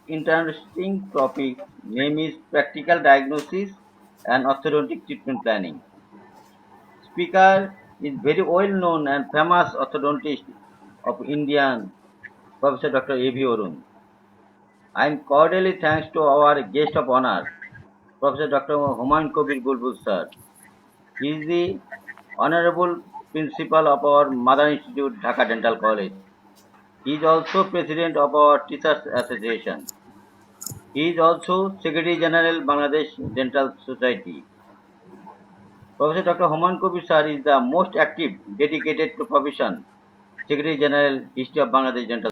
B: Interesting topic name is practical diagnosis and orthodontic treatment planning. Speaker is very well known and famous orthodontist of Indian, Professor Dr. A.V. Arun. I am cordially thanks to our guest of honor, Professor Dr. Humayun Kabir Bulbul sir. He is the Honorable Principal of our Mother Institute, Dhaka Dental College. He is also President of our Teachers Association. He is also Secretary General Bangladesh Dental Society. Professor Dr. Humayun Kabir sir is the most active, dedicated to profession, Secretary General, History of Bangladesh Dental.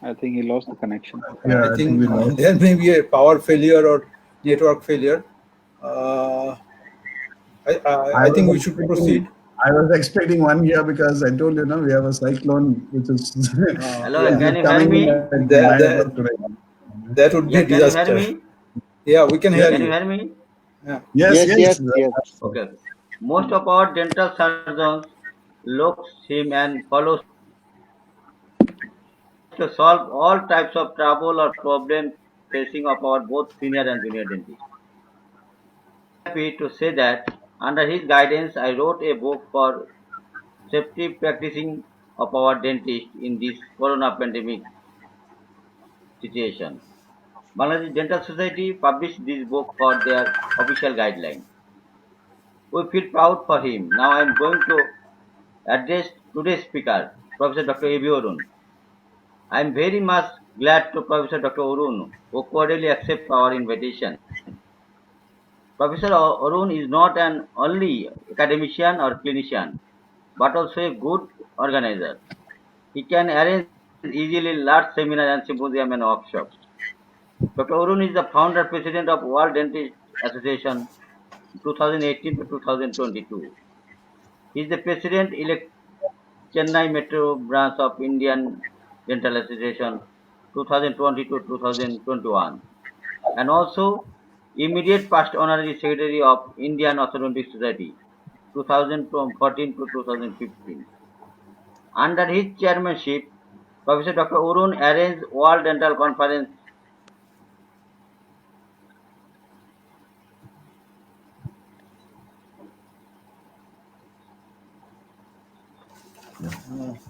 G: I think he lost the connection.
D: Yeah,
C: I think
D: we lost.
C: there may be a power failure or network failure. Uh, I think we should proceed.
D: I was expecting 1 year because I told you, we have a cyclone which is
B: Hello,
C: yeah.
B: can you hear
D: coming
B: me?
D: in at
C: That-
D: 9 o'clock today.
C: That would be
B: Yeah,
C: a
B: can you hear
C: disaster.
B: me?
C: Yeah, we can hear
B: Can you
C: you.
B: hear me?
D: Yes,
G: Yes.
B: Okay. Most of our dental surgeons looks him and follows to solve all types of trouble or problems facing of our both senior and junior dentists. Happy to say that under his guidance, I wrote a book for safety practicing of our dentists in this corona pandemic situation. Bangladesh Dental Society published this book for their official guideline. We feel proud for him. Now I am going to address today's speaker, Professor Dr. A.B. Arun. I am very much glad to Professor Dr. Arun who cordially accept our invitation. Professor Arun is not an only academician or clinician, but also a good organizer. He can arrange easily large seminar and symposium and workshops. Dr. Arun is the founder president of World Dentist Association 2018 to 2022. He is the president elect Chennai Metro branch of Indian Dental Association 2020 to 2021 and also immediate past honorary secretary of Indian Orthodontic Society 2014 to 2015. Under his chairmanship, Professor Dr. Arun arranged World Dental Conference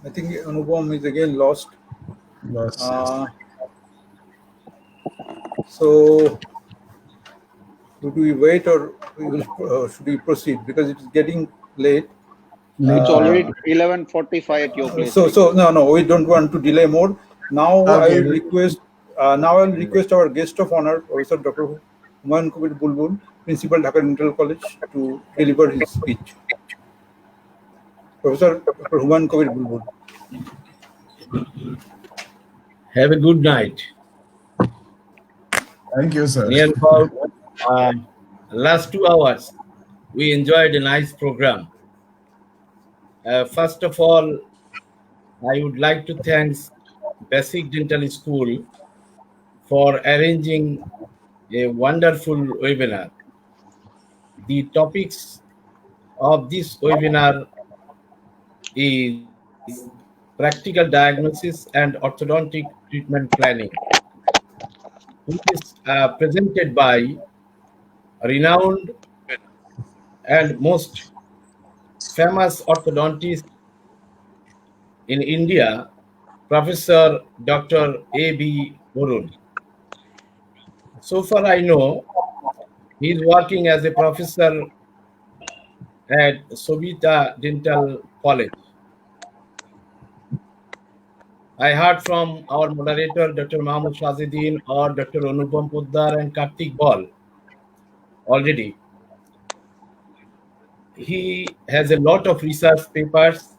C: I think Anupam is again lost.
D: Yes.
C: So, should we wait or should we proceed? Because it is getting late.
G: It's already 11:45 at your place.
C: So no, we don't want to delay more. Now
D: Okay.
C: I will request. Now I will request our guest of honor, Professor Dr. Humayun Kabir Bulbul, Principal Dhaka Dental College, to deliver his speech. Professor Dr. Humayun Kabir Bulbul.
H: Have a good night.
D: Thank you, sir.
H: Near about last 2 hours, we enjoyed a nice program. First of all, I would like to thank Basic Dental School for arranging a wonderful webinar. The topics of this webinar is practical diagnosis and orthodontic treatment planning. It is presented by renowned and most famous orthodontist in India, Professor Dr. A.B. Arun. So far I know, he is working as a professor at Sobita Dental College. I heard from our moderator, Dr. Mahmood Shazidin or Dr. Anupam Poddar and Kartik Ball already. He has a lot of research papers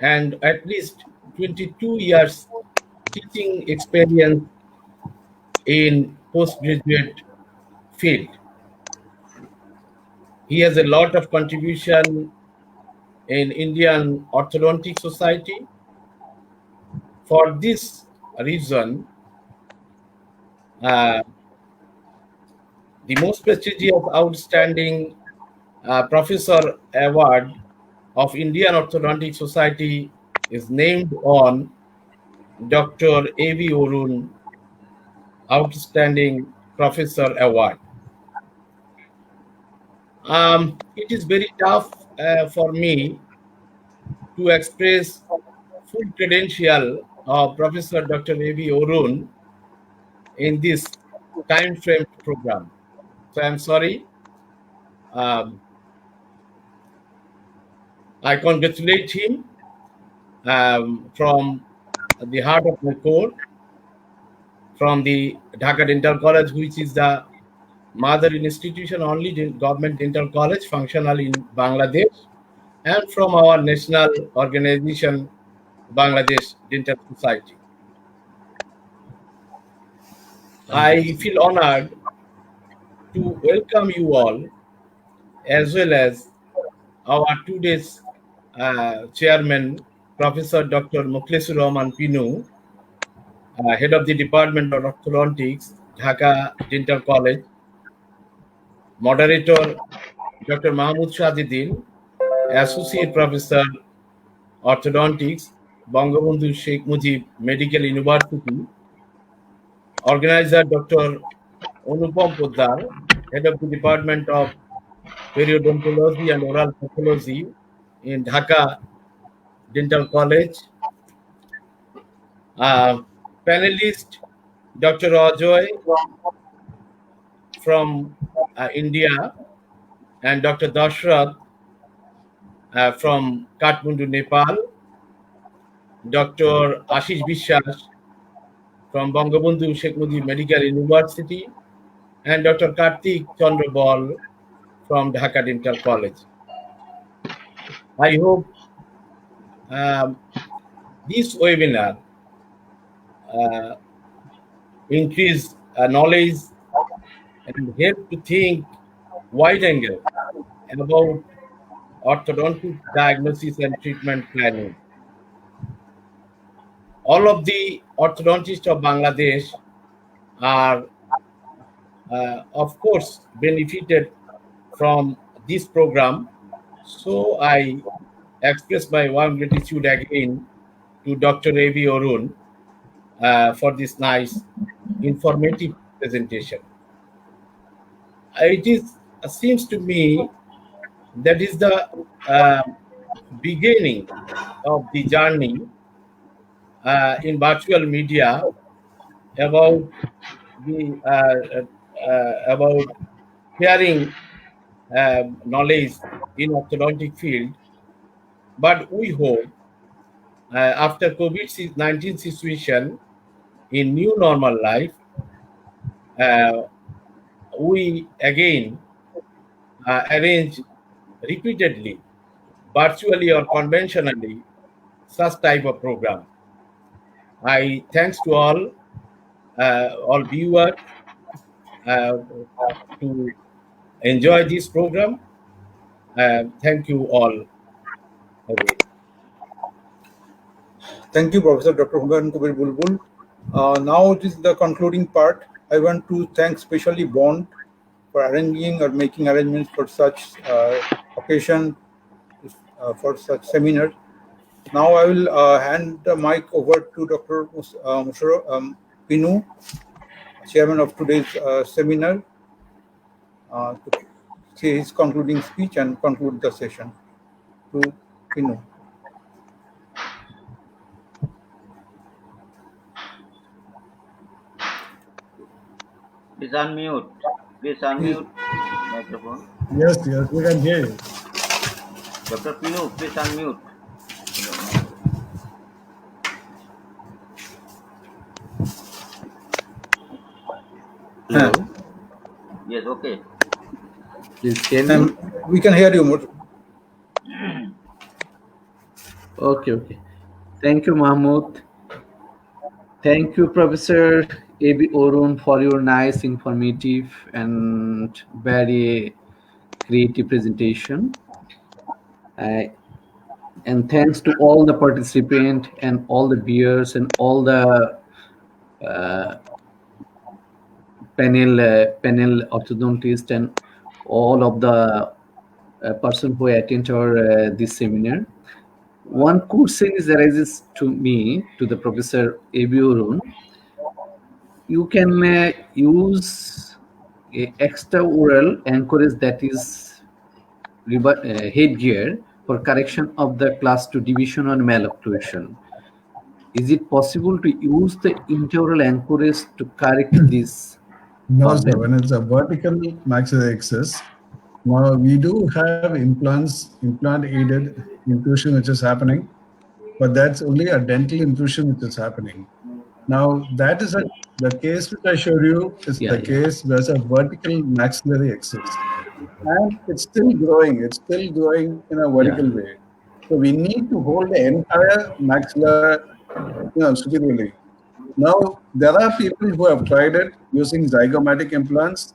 H: and at least 22 years teaching experience in postgraduate field. He has a lot of contribution in Indian Orthodontic Society. For this reason, Uh, the most prestigious outstanding Professor Award of Indian Orthodontic Society is named on Dr. A.V. Orun Outstanding Professor Award. It is very tough for me to express full credential of Professor Dr. A.V. Orun in this time frame program. So I'm sorry. Um, I congratulate him from the heart of my core, from the Dhaka Dental College, which is the mother institution only government dental college functional in Bangladesh, and from our national organization, Bangladesh Dental Society. I feel honored to welcome you all, as well as our today's chairman, Professor Dr. Mukhlesu Rahman Pinu, head of the Department of Orthodontics, Dhaka Dental College, moderator Dr. Mahmoud Shahidin, Associate Professor Orthodontics, Bangabandhu Sheikh Mujib Medical University, organizer Dr. Anupam Poddar, head of the Department of Periodontology and Oral Pathology in Dhaka Dental College, panelist Dr. Ajoy from India, and Dr. Dashrath from Kathmandu, Nepal, Dr. Ashish Bishwas from Bangabandhu Sheikh Mujib Medical University, and Dr. Kartik Chandra Bal from Dhaka Dental College. I hope this webinar increase knowledge and help to think wide angle about orthodontic diagnosis and treatment planning. All of the orthodontists of Bangladesh are, of course, benefited from this program. So I express my warm gratitude again to Dr. A.V. Orun for this nice, informative presentation. It seems to me that is the beginning of the journey in virtual media about the about sharing knowledge in orthodontic field. But we hope after COVID-19 situation in new normal life, we again arrange repeatedly, virtually or conventionally, such type of program. I thanks to all viewers to enjoy this program. Thank you all again.
C: Thank you, Professor Dr. Humayun Kabir Bulbul. Now it is the concluding part. I want to thank specially Bond for arranging or making arrangements for such occasion, for such seminar. Now I will hand the mic over to Dr. Pinu, chairman of today's seminar, to say his concluding speech and conclude the session. To Pinu.
B: Please unmute. Please unmute microphone.
D: Yes, we can hear you.
B: Dr. Pinu, please unmute.
F: Hello.
B: Yes, okay.
F: Please tell me.
C: We can hear you more.
F: Okay. Thank you, Mahmoud. Thank you, Professor A.B. Orun, for your nice, informative, and very creative presentation. And thanks to all the participants and all the viewers and all the panel orthodontist and all of the person who attend our this seminar. One question is arises to me, to the Professor Ebiorun. You can use a extraoral anchorage, that is headgear, for correction of the class 2 division or malocclusion. Is it possible to use the intraoral anchorage to correct this
D: No, sir.
F: problem?
D: When it's a vertical maxillary excess, now we do have implant aided inclusion which is happening, but that's only a dental inclusion which is happening. Now that is the case which I showed you is
F: Yeah,
D: the
F: yeah,
D: case where it's a vertical maxillary excess, and it's still growing. It's still growing in a
F: yeah,
D: vertical way. So we need to hold the entire maxilla, superiorly. Now, there are people who have tried it using zygomatic implants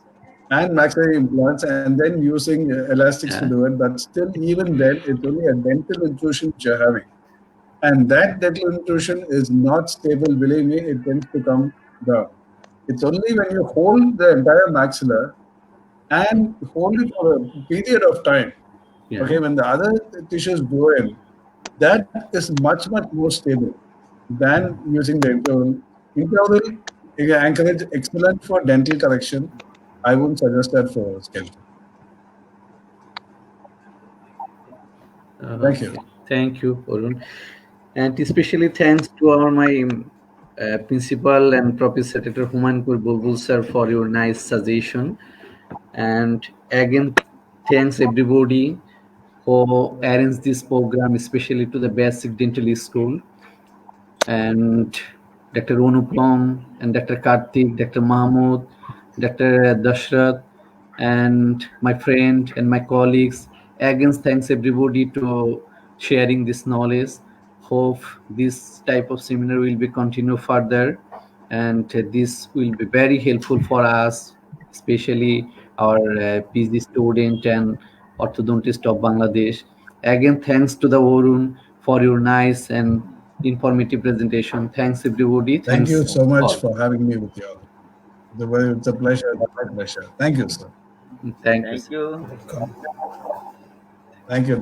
D: and maxillary implants and then using elastics to
F: yeah,
D: do it, but still, even then, it's only a dental intrusion which you're having. And that dental intrusion is not stable, believe me, it tends to come down. It's only when you hold the entire maxilla and hold it for a period of time,
F: yeah.
D: okay, when the other tissues grow in, that is much, much more stable than using the interval. Interval anchorage excellent for dental correction. I wouldn't suggest that for skeleton. Thank you.
F: Okay, thank you, Arun. And especially thanks to our my principal and Professor Dr. Humanpur Bulbul sir for your nice suggestion. And again, thanks everybody who arranged this program, especially to the basic dental school, and Dr. Onupam and Dr. Karthik, Dr. Mahmood, Dr. Dashrath, and my friend and my colleagues. Again, thanks everybody to sharing this knowledge. Hope this type of seminar will be continue further, and this will be very helpful for us, especially our PG student and orthodontist of Bangladesh. Again, thanks to the Warun for your nice and informative presentation. Thanks everybody.
D: Thank you
F: Thanks
D: so much
F: all.
D: for having me with you all. It's a pleasure. It's my pleasure. Thank you, sir.
F: Thank you,
B: Thank
F: sir.
B: you.
C: Welcome.
D: Thank you.